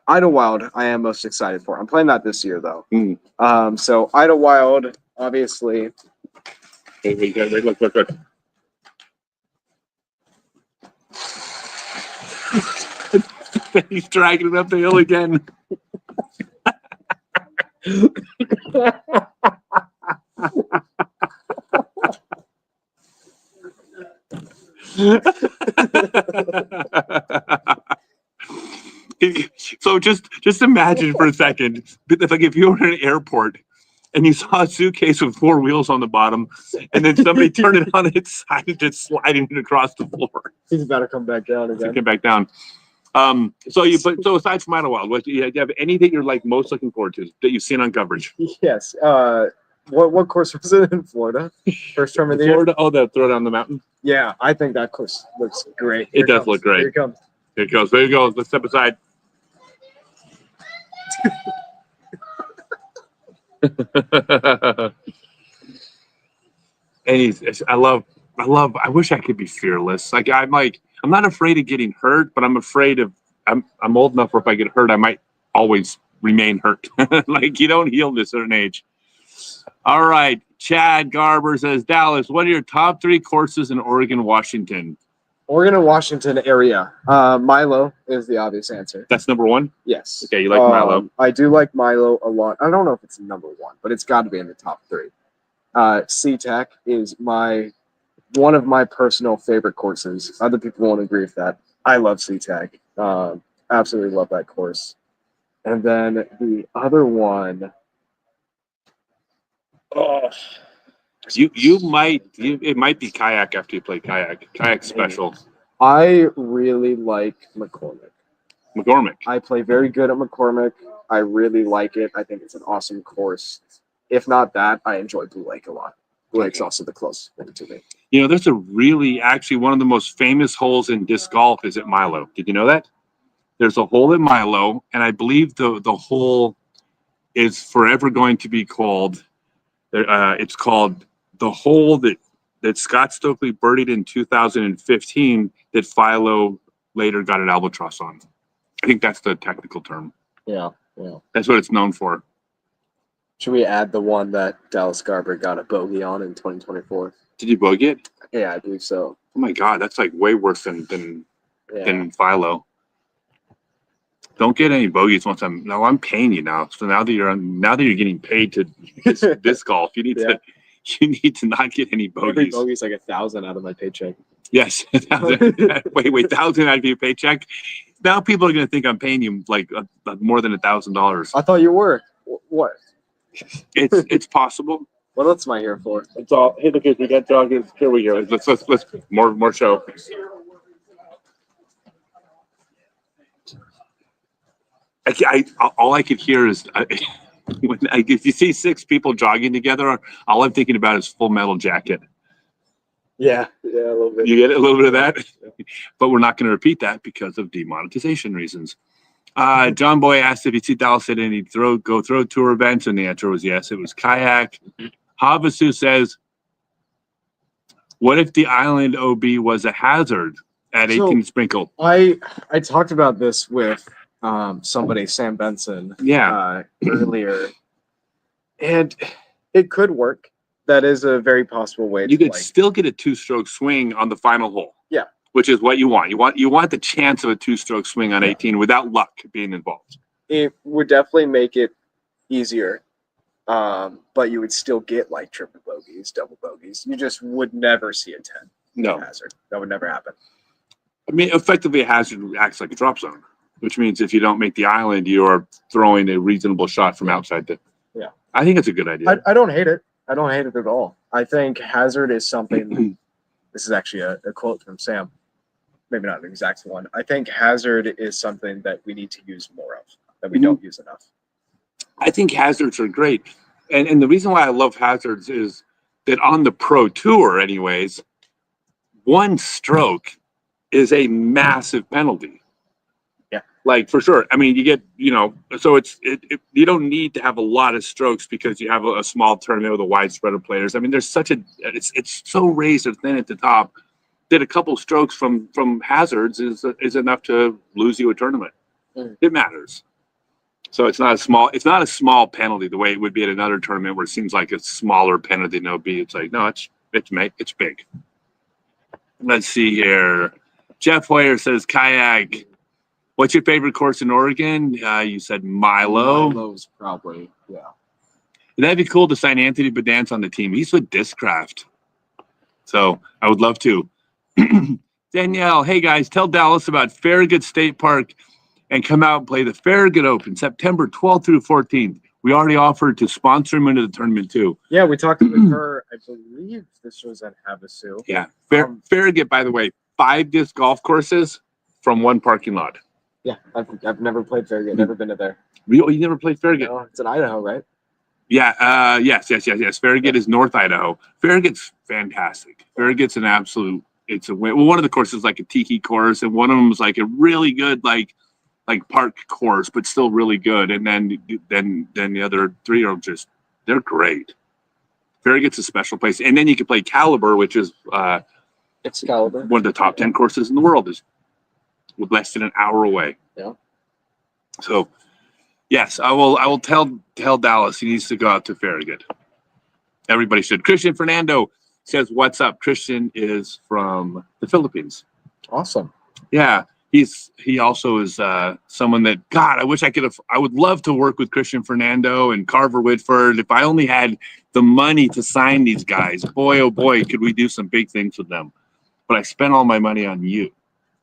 Idlewild, I am most excited for. I'm playing that this year, though. Mm. So Idlewild, obviously. Wait, look. He's dragging it up the hill again. So just imagine for a second, like if you were in an airport and you saw a suitcase with 4 wheels on the bottom, and then somebody turned it on its side and just sliding it across the floor. He's about to come back down So again. get back down. So aside from Idlewild, do you have anything you're like most looking forward to that you've seen on coverage? Yes. What course was it in Florida? First term of the year? Florida. Oh, the throw down the mountain. Yeah, I think that course looks great. It does look great. Here it comes. Here it goes. There you go. Let's step aside. And I wish I could be fearless. I'm not afraid of getting hurt, but I'm afraid of I'm old enough where if I get hurt, I might always remain hurt. Like you don't heal at a certain age. All right. Chad Garber says, Dallas, what are your top 3 courses in Oregon, Washington? Oregon and Washington area. Milo is the obvious answer. That's number 1? Yes. Okay, you like Milo. I do like Milo a lot. I don't know if it's number 1, but it's got to be in the top 3. SeaTac is one of my personal favorite courses. Other people won't agree with that. I love SeaTac. Absolutely love that course. And then the other one. Oh, it might be kayak after you play kayak. Kayak special. I really like McCormick. McCormick. I play very good at McCormick. I really like it. I think it's an awesome course. If not that, I enjoy Blue Lake a lot. Blue Lake's also the closest one to me. You know, there's actually one of the most famous holes in disc golf is at Milo. Did you know that? There's a hole at Milo, and I believe the hole is forever going to be called. It's called the hole that Scott Stokely birdied in 2015 that Philo later got an albatross on. I think that's the technical term. Yeah. That's what it's known for. Should we add the one that Dallas Garber got a bogey on in 2024? Did you bogey it? Yeah, I believe so. Oh my God, that's like way worse than Philo. Don't get any bogeys once I'm paying you now. So now that you're getting paid to disc golf, you need to not get any bogeys. Every bogey's like 1,000 out of my paycheck. Yes. Wait, 1,000 out of your paycheck? Now people are going to think I'm paying you like more than $1,000. I thought you were. What? It's possible. What else am I here for? It's all. Hey, look, we got joggers. Here we go. Let's more show. All I could hear is if you see 6 people jogging together, all I'm thinking about is Full Metal Jacket. Yeah, a little bit. You get a little bit of that, but we're not going to repeat that because of demonetization reasons. John Boy asked if you see Dallas at any throw tour events, and the answer was yes. It was kayak. Havasu says, "What if the island OB was a hazard at So- 18 sprinkle. I talked about this with somebody, Sam Benson, Yeah. earlier, and it could work. That is a very possible way You to could still get a 2-stroke swing on the final hole. Yeah. Which is what you want. You want the chance of a 2-stroke swing on 18 without luck being involved. It would definitely make it easier, but you would still get like triple bogeys, double bogeys. You just would never see a 10 No. hazard. That would never happen. I mean, effectively, a hazard acts like a drop zone, which means if you don't make the island, you are throwing a reasonable shot from outside the. Yeah. I think it's a good idea. I don't hate it. I don't hate it at all. I think hazard is something. This is actually a quote from Sam. Maybe not an exact one. I think hazard is something that we need to use more of, that we don't use enough. I think hazards are great. And the reason why I love hazards is that on the pro tour, anyways, 1 stroke is a massive penalty. Yeah. Like for sure. I mean, you get, so you don't need to have a lot of strokes because you have a small tournament with a wide spread of players. I mean, there's it's so razor thin at the top that a couple strokes from hazards is enough to lose you a tournament. It matters. So it's not a small penalty the way it would be at another tournament where it seems like a smaller penalty than it would be. It's like, no, it's big. Let's see here. Jeff Hoyer says kayak. What's your favorite course in Oregon? You said Milo. Milo's probably, yeah. That'd be cool to sign Anthony Bedance on the team. He's with Discraft. So I would love to. Danielle, hey guys, tell Dallas about Farragut State Park and come out and play the Farragut Open September 12th through 14th. We already offered to sponsor him into the tournament too. Yeah, we talked with her. I believe this was at Havasu. Yeah. Farragut, by the way, 5 disc golf courses from 1 parking lot. Yeah, I've never played Farragut. Never been to there. You never played Farragut? No, it's in Idaho, right? Yeah. Yes. Farragut is North Idaho. Farragut's fantastic. Farragut's an absolute. It's a win. Well, one of the courses is like a tiki course, and one of them is like a really good like park course, but still really good. And then the other 3 are just they're great. Farragut's a special place, and then you can play Caliber, which is Excalibur, one of the top 10 courses in the world, is less than an hour away. Yeah. So, yes, I will tell Dallas he needs to go out to Farragut. Everybody should. Christian Fernando says, "What's up?" Christian is from the Philippines. awesome. Yeah, he also is someone that I wish I would love to work with Christian Fernando and Carver Whitford. If I only had the money to sign these guys, boy oh boy, could we do some big things with them. But I spent all my money on you.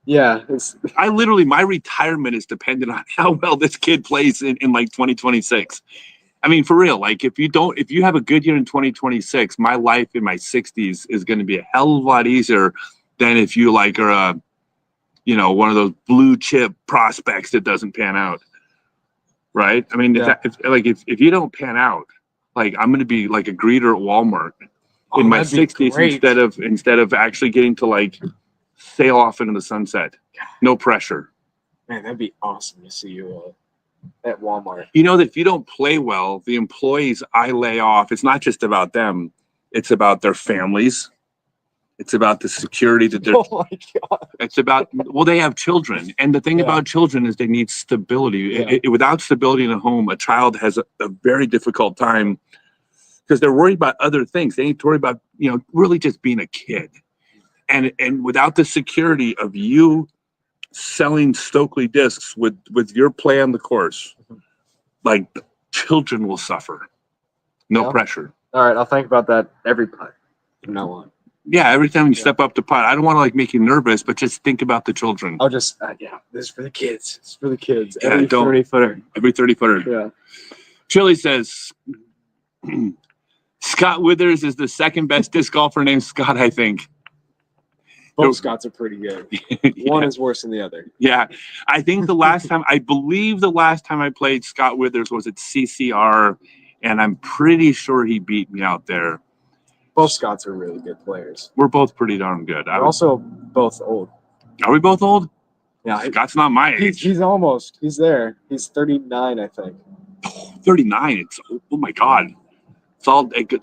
Yeah, My retirement is dependent on how well this kid plays in like 2026. I mean, for real, like if you have a good year in 2026, my life in my 60s is going to be a hell of a lot easier than if you like are one of those blue chip prospects that doesn't pan out. Right. I mean, Yeah. if you don't pan out, like I'm going to be like a greeter at Walmart in my that'd be 60s great. instead of actually getting to like sail off into the sunset. No pressure. Man, that'd be awesome to see you at Walmart. You know that if you don't play well, the employees I lay off, it's not just about them. It's about their families. It's about the security that they're. Oh my god! It's about, they have children. And the thing Yeah. about children is they need stability. Yeah. Without stability in a home, a child has a very difficult time because they're worried about other things. They need to worry about, really just being a kid. And without the security of you selling Stokely discs with your play on the course, like children will suffer. No Yeah. pressure. All right, I'll think about that every putt from now on. Yeah, every time you step up to putt, I don't want to make you nervous, but just think about the children. I'll just this is for the kids. It's for the kids. Yeah, Every don't- 30-footer. Every 30-footer. Yeah. Chili says Scott Withers is the second best disc golfer named Scott, I think. Both Scots are pretty good. One Yeah. is worse than the other. Yeah, I think I believe the last time I played Scott Withers was at CCR, and I'm pretty sure he beat me out there. Both Scots are really good players. We're both pretty darn good. They're also both old. Are we both old? Yeah, Scott's not my age. he's almost. He's there. He's 39, I think. 39. Oh my God. It's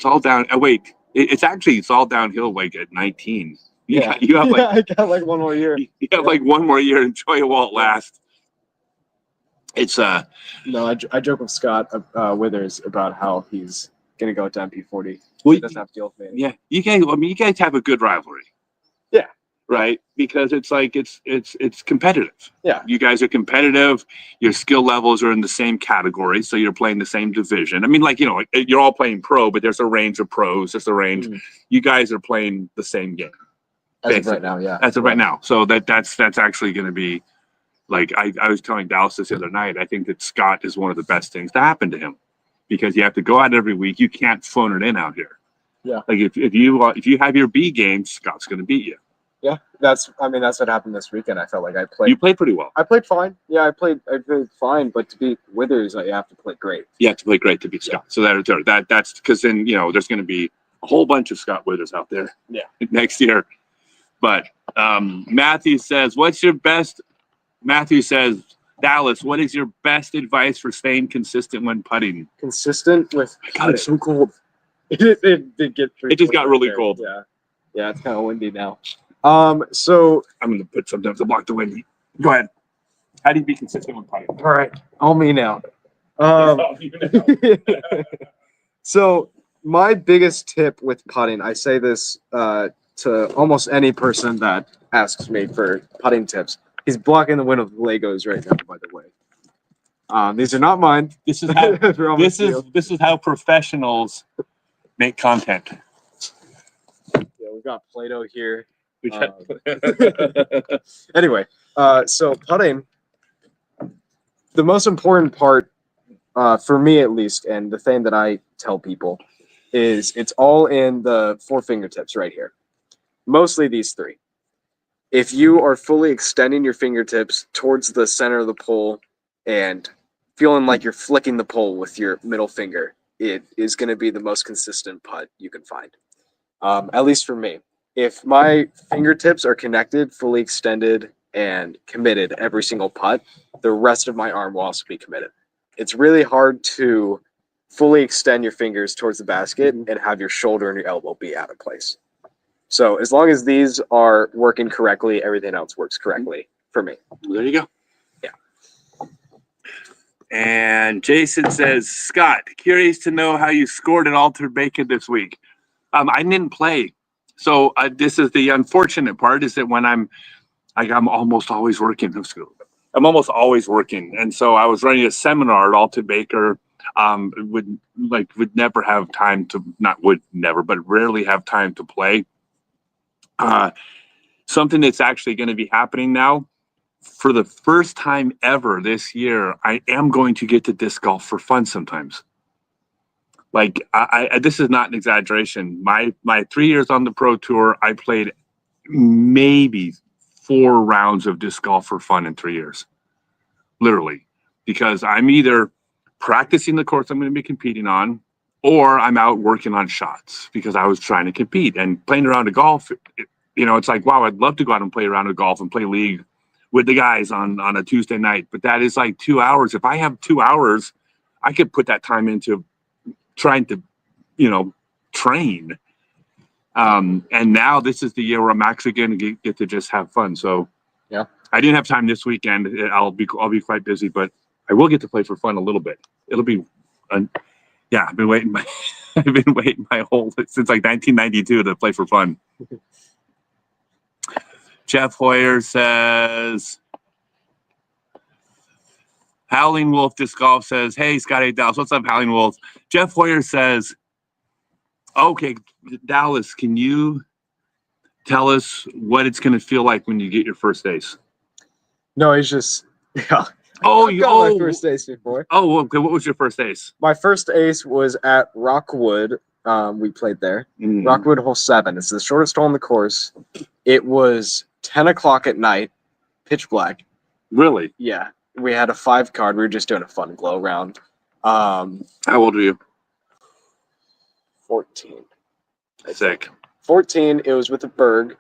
all down. Oh, wait, it's all downhill like at 19. You have like I got like one more year. you have like one more year. Enjoy it while it lasts. It's No, I joke with Scott Withers about how he's gonna go to MP40. well, He doesn't have to deal with me. yeah, you guys. I mean, you guys have a good rivalry. Yeah. Right, because it's like it's competitive. Yeah. You guys are competitive. Your skill levels are in the same category, so you're playing the same division. I mean, like you're all playing pro, but there's a range of pros. There's a range. Mhm. You guys are playing the same game As of right now, yeah. as of right now. So that's actually going to be like I was telling Dallas this the other night. I think that Scott is one of the best things to happen to him because you have to go out every week. You can't phone it in out here. Yeah. Like if you have your B game, Scott's going to beat you. Yeah, that's what happened this weekend. I felt like I played. You played pretty well. I played fine. Yeah, I played fine, but to beat Withers, you have to play great. You have to play great to beat Scott. So that's because then there's going to be a whole bunch of Scott Withers out there. Yeah. Next year. But Matthew says, "What's your best?" Matthew says, "Dallas, what is your best advice for staying consistent when putting?" Consistent with. God, it's so cold. It did get. It just got really there. cold. Yeah. Yeah, it's kind of windy now. So I'm going to put something to block the wind. Go ahead. How do you be consistent with putting? all right, all me now. So my biggest tip with putting, I say this to almost any person that asks me for putting tips. He's blocking the wind with Legos right now, by the way. These are not mine. This is how They're on this the is field. this is how professionals make content. Yeah, we've got Play-Doh here. We try- Anyway, so putting, the most important part for me at least, and the thing that I tell people is it's all in the four fingertips right here. Mostly these three. If you are fully extending your fingertips towards the center of the pole and feeling like you're flicking the pole with your middle finger, it is going to be the most consistent putt you can find. At least for me. If my fingertips are connected, fully extended, and committed every single putt, the rest of my arm will also be committed. It's really hard to fully extend your fingers towards the basket and have your shoulder and your elbow be out of place. So as long as these are working correctly, everything else works correctly for me. There you go. Yeah. And Jason says, Scott, curious to know how you scored at Altered Bacon this week. I didn't play. So this is the unfortunate part is that when I'm almost always working. I'm almost always working. And so I was running a seminar at Alton Baker. Would never have time to but rarely have time to play. Something that's actually going to be happening now for the first time ever this year, I am going to get to disc golf for fun sometimes. Like I this is not an exaggeration. My 3 years on the pro tour, I played maybe 4 rounds of disc golf for fun in 3 years. Literally. Because I'm either practicing the course I'm going to be competing on, or I'm out working on shots because I was trying to compete and playing around a golf. It's like, wow, I'd love to go out and play around a golf and play league with the guys on a Tuesday night. But that is like 2 hours. If I have 2 hours, I could put that time into trying to, train. And now this is the year where I'm actually going to get to just have fun. So yeah, I didn't have time this weekend. I'll be quite busy, but I will get to play for fun a little bit. It'll be, I've been waiting my whole since like 1992 to play for fun. Jeff Hoyer says, Howling Wolf Disc Golf says, hey, Scotty Dallas. What's up, Howling Wolf? Jeff Hoyer says, okay, Dallas, can you tell us what it's going to feel like when you get your first ace? No, it's just, yeah. I've got my first ace before. Oh, okay. What was your first ace? My first ace was at Rockwood. We played there. Rockwood hole 7. It's the shortest hole on the course. It was 10 o'clock at night, pitch black. Really? Yeah. We had a 5 card. We were just doing a fun glow round. How old were you? 14. Sick. 14. It was with a Berg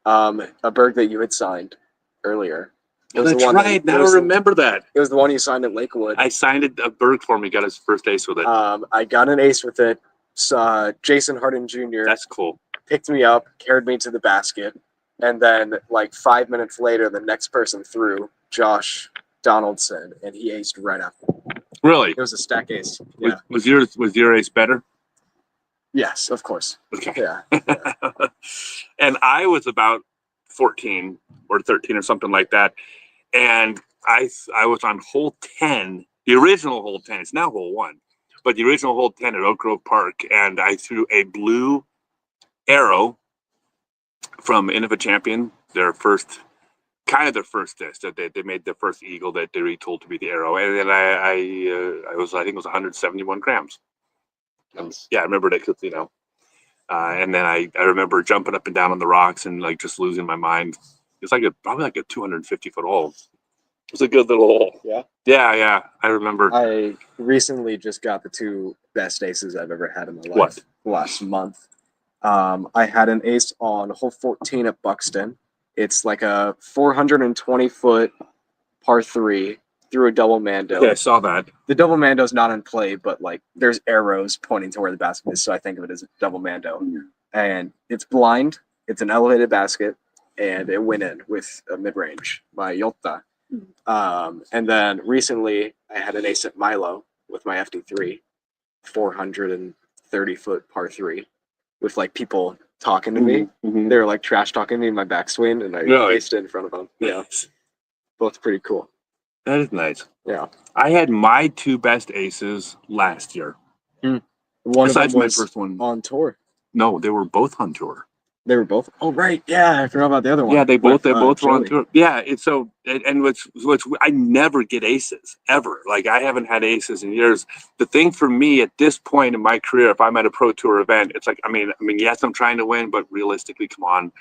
that you had signed earlier. It was That's the one right. Now I remember that. It was the one you signed at Lakewood. I signed it. A Berg for me. Got his first ace with it. I got an ace with it. Jason Harden Jr. That's cool. picked me up, carried me to the basket, and then like 5 minutes later, the next person threw, Josh Donaldson, and he aced right after. Really? It was a stack ace. Yeah. Was your ace better? Yes, of course. Okay. Yeah. And I was about 14 or 13 or something like that. And I was on hole 10, the original hole 10. It's now hole 1, but the original hole 10 at Oak Grove Park. And I threw a blue arrow from Innova Champion, their first disc that they made the first eagle that they retooled to be the arrow. And then I think it was 171 grams. Yeah, I remember it because, and then I remember jumping up and down on the rocks and like just losing my mind. It's like probably like a 250-foot hole. It's a good little hole. Yeah. Yeah. I remember. I recently just got the 2 best aces I've ever had in my life. What? Last month. I had an ace on hole 14 at Buxton. It's like a 420-foot par 3 through a double mando. Yeah, I saw that. The double mando's not in play, but like there's arrows pointing to where the basket is, so I think of it as a double mando. And it's blind. It's an elevated basket, and it went in with a mid-range by Yolta. And then recently, I had an ace at Milo with my FD3, 430-foot par 3, with like people talking to me. Mm-hmm. They were like trash talking me in my backswing, and I aced it in front of them. Yeah, both pretty cool. That is nice. Yeah. I had my 2 best aces last year. One Besides of them my was first one. on tour. No, they were both on tour. They were both. Oh right, yeah, I forgot about the other one. Yeah, they both were on Joey. tour. Yeah, it's so and what's I never get aces ever. Like I haven't had aces in years. The thing for me at this point in my career, if I'm at a pro tour event, it's like I mean, yes, I'm trying to win, but realistically, come on,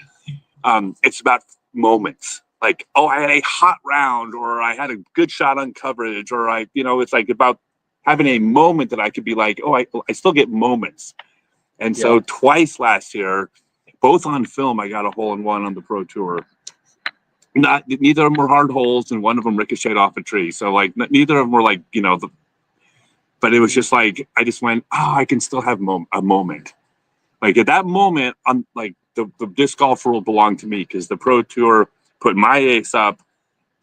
it's about moments. Like, oh, I had a hot round, or I had a good shot on coverage, or it's like about having a moment that I could be like, oh, I still get moments. And so twice last year, both on film, I got a hole-in-one on the pro tour. Neither of them were hard holes, and one of them ricocheted off a tree. So like, neither of them were like, but it was just like, I just went, oh, I can still have a moment. Like at that moment, I'm like, the disc golf world belonged to me because the pro tour put my ace up,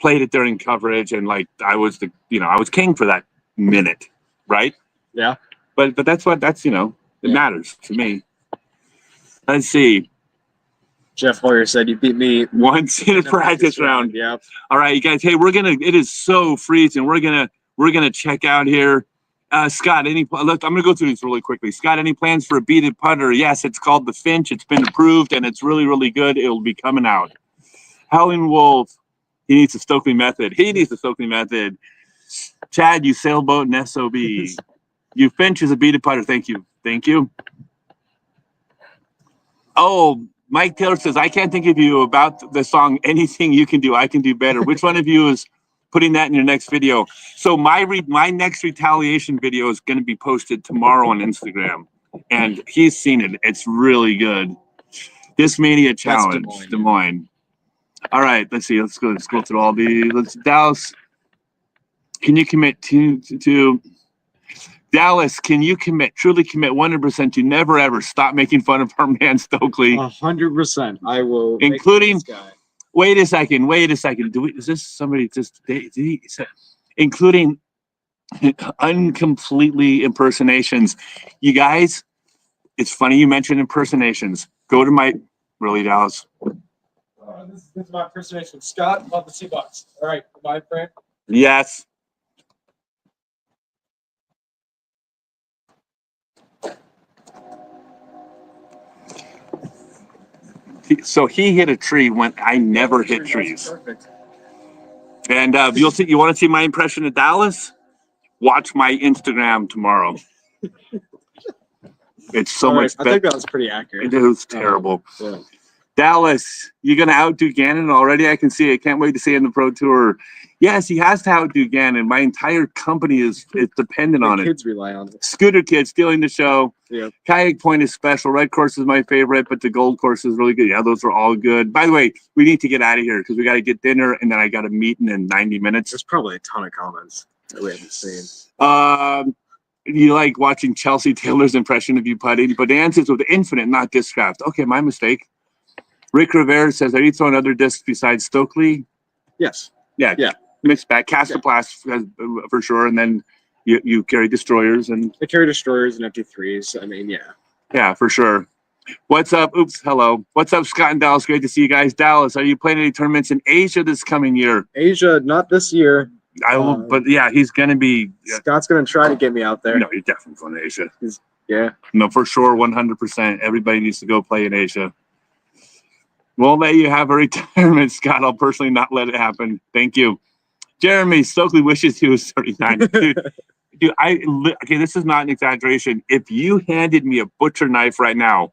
played it during coverage, and like I was I was king for that minute, right? Yeah. But that's it matters to me. Let's see. Jeff Hoyer said you beat me once in a practice round. Yeah. All right, you guys. Hey, it is so freezing. We're gonna check out here. Scott, look, I'm gonna go through these really quickly. Scott, any plans for a beaded putter? Yes, it's called the Finch. It's been approved and it's really, really good. It'll be coming out. Howling Wolf, he needs a Stokely method. Chad, you sailboat and SOB. You Finch is a beaded putter. Thank you. Oh, Mike Taylor says, I can't think of you about the song Anything You Can Do, I Can Do Better. Which one of you is putting that in your next video? So my next retaliation video is going to be posted tomorrow on Instagram. And he's seen it. It's really good. This Mania Challenge, Des Moines. All right, let's see. Let's go through all these. Dallas, can you commit to Dallas, can you truly commit 100% to never ever stop making fun of our man Stokely? 100%. I will. Including, wait a second. Is this somebody including uncompletely impersonations? You guys, it's funny you mentioned impersonations. Go to really, Dallas? This is my impersonation. Scott, love the $2. All right, my friend. Yes. So he hit a tree when I never hit trees. Perfect. And you'll see. You want to see my impression of Dallas? Watch my Instagram tomorrow. It's so much better. I think that was pretty accurate. It was terrible. Yeah. Dallas, you're going to outdo Gannon already? I can see it. Can't wait to see it in the Pro Tour. Yes, he has to outdo Gannon. My entire company is dependent on it. Kids rely on it. Scooter Kid stealing the show. Yeah. Kayak Point is special. Red course is my favorite, but the gold course is really good. Yeah, those are all good. By the way, we need to get out of here because we got to get dinner, and then I got a meeting in 90 minutes. There's probably a ton of comments that we haven't seen. You like watching Chelsea Taylor's impression of you putting, but the answer is with infinite, not discraft. Okay, my mistake. Rick Rivera says, are you throwing other discs besides Stokely? Yes. Yeah. Yeah. Mixed bag. Castoplast for sure, and then you carry destroyers and I carry destroyers and empty threes. I mean, yeah. yeah, for sure. What's up? Oops, hello. What's up, Scott and Dallas? Great to see you guys. Dallas, are you playing any tournaments in Asia this coming year? Asia, not this year. I will, but yeah, he's gonna be. Scott's gonna try to get me out there. No, he's definitely going to Asia. Yeah. No, for sure, 100%. Everybody needs to go play in Asia. Won't let you have a retirement, Scott. I'll personally not let it happen. Thank you. Jeremy, Stokely wishes he was 39. Dude, okay, this is not an exaggeration. If you handed me a butcher knife right now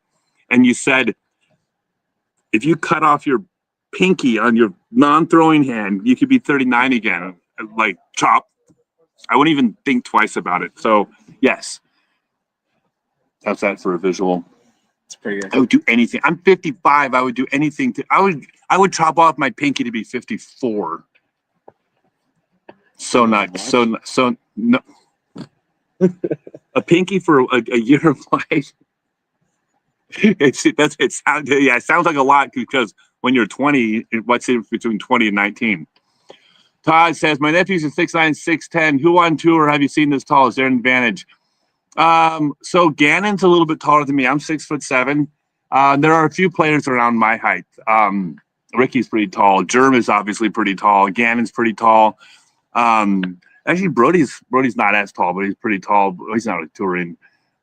and you said, if you cut off your pinky on your non-throwing hand, you could be 39 again, like chop, I wouldn't even think twice about it. So, yes. How's that for a visual? It's pretty good. I would do anything. I'm 55. I would do anything I would chop off my pinky to be 54. So no. A pinky for a year of life. It sounds like a lot because when you're 20, what's it between 20 and 19? Todd says, my nephew's a 6'9", 6'10". Who on tour have you seen this tall? Is there an advantage? So Gannon's a little bit taller than me. I'm 6'7". There are a few players around my height. Ricky's pretty tall. Germ is obviously pretty tall. Gannon's pretty tall. Actually, Brody's not as tall, but he's pretty tall. He's not touring.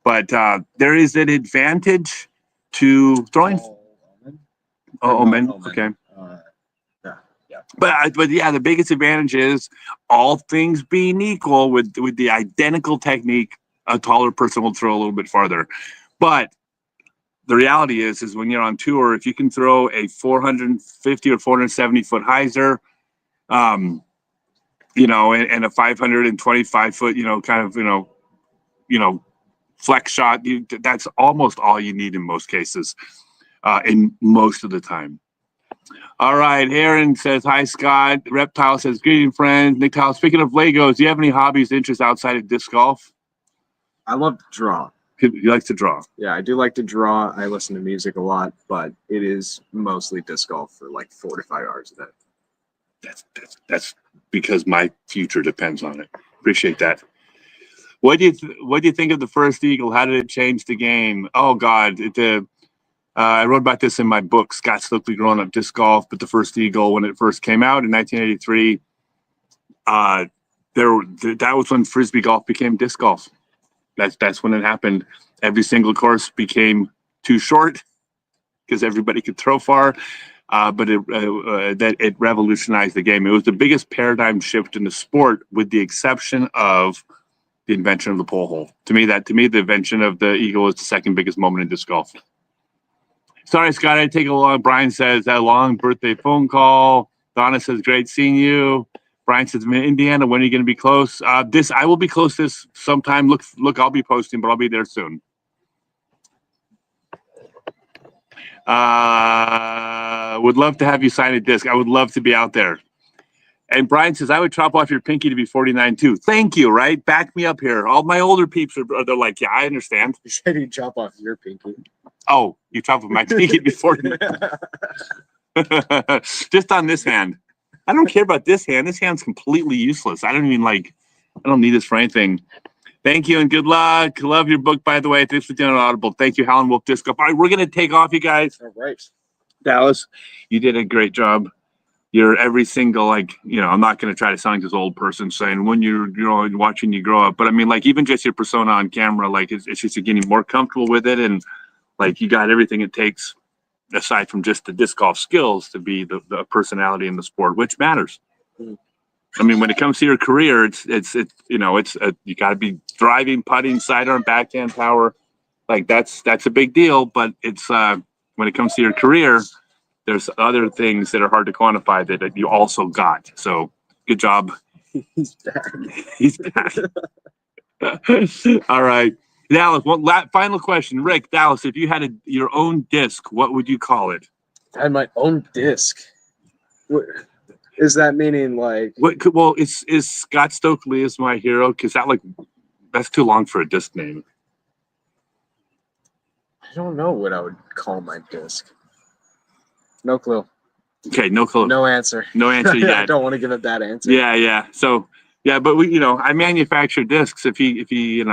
But there is an advantage to throwing. Omen. Okay. But yeah, the biggest advantage is all things being equal with the identical technique, a taller person will throw a little bit farther. But the reality is when you're on tour, if you can throw a 450 or 470 foot hyzer, and a 525 foot, kind of, flex shot, that's almost all you need in most cases, in most of the time. All right, Aaron says, hi, Scott. Reptile says, greeting, friends. Nick Tile, speaking of Legos, do you have any hobbies, interests outside of disc golf? I love to draw. He likes to draw. Yeah, I do like to draw. I listen to music a lot, but it is mostly disc golf for like 4 to 5 hours a day. That's because my future depends on it. Appreciate that. What do you think of the first eagle? How did it change the game? Oh God, I wrote about this in my book, Scott Stokely Growing Up Disc Golf. But the first eagle, when it first came out in 1983, that was when frisbee golf became disc golf. That's when it happened. Every single course became too short because everybody could throw far. But it revolutionized the game. It was the biggest paradigm shift in the sport, with the exception of the invention of the pole hole. To me, the invention of the eagle is the second biggest moment in disc golf. Sorry, Scott, I take a long. Brian says that long birthday phone call. Donna says, great seeing you. Brian says, Indiana, when are you going to be close? I will be close this sometime. Look, I'll be posting, but I'll be there soon. Would love to have you sign a disc. I would love to be out there. And Brian says, I would chop off your pinky to be 49 too. Thank you, right? Back me up here. All my older peeps they're like, yeah, I understand. You said you chop off your pinky. Oh, you chop off my pinky to be 49. Just on this hand. I don't care about this hand. This hand's completely useless. I don't need this for anything. Thank you and good luck. Love your book, by the way. Thanks for doing Audible. Thank you, Howlin' Wolf Disc Golf. All right, we're going to take off, you guys. All right. Dallas, you did a great job. You're every single, I'm not going to try to sound like this old person saying when you're watching you grow up. But I mean, even just your persona on camera, it's just you're getting more comfortable with it. And you got everything it takes, aside from just the disc golf skills, to be the personality in the sport, which matters. I mean, when it comes to your career, it's you got to be driving, putting, sidearm, backhand power. That's a big deal. But it's when it comes to your career, there's other things that are hard to quantify that you also got. So good job. He's back. He's back. All right. Dallas, one final question. Rick, Dallas, if you had your own disc, what would you call it? I had my own disc. What is that meaning? Well, is Scott Stokely is my hero? Because that That's too long for a disc name. I don't know what I would call my disc. No clue. Okay, no clue. No answer. No answer I yet. don't want to give a bad answer. Yeah. So yeah, but we, I manufacture discs. If he, he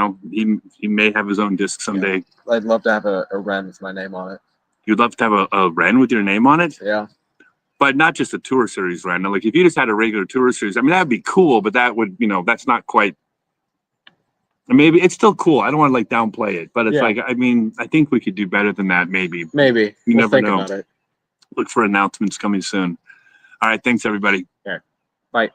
may have his own disc someday. I'd love to have a Ren with my name on it. You'd love to have a Ren with your name on it, Yeah. but not just a Tour Series Ren. Like if you just had a regular Tour Series, I mean that'd be cool, but that would, that's not quite. Maybe it's still cool. I don't want to like downplay it, but it's like, I mean, I think we could do better than that. Maybe. Maybe. You We'll never think know. about it. Look for announcements coming soon. All right. Thanks, everybody. Bye.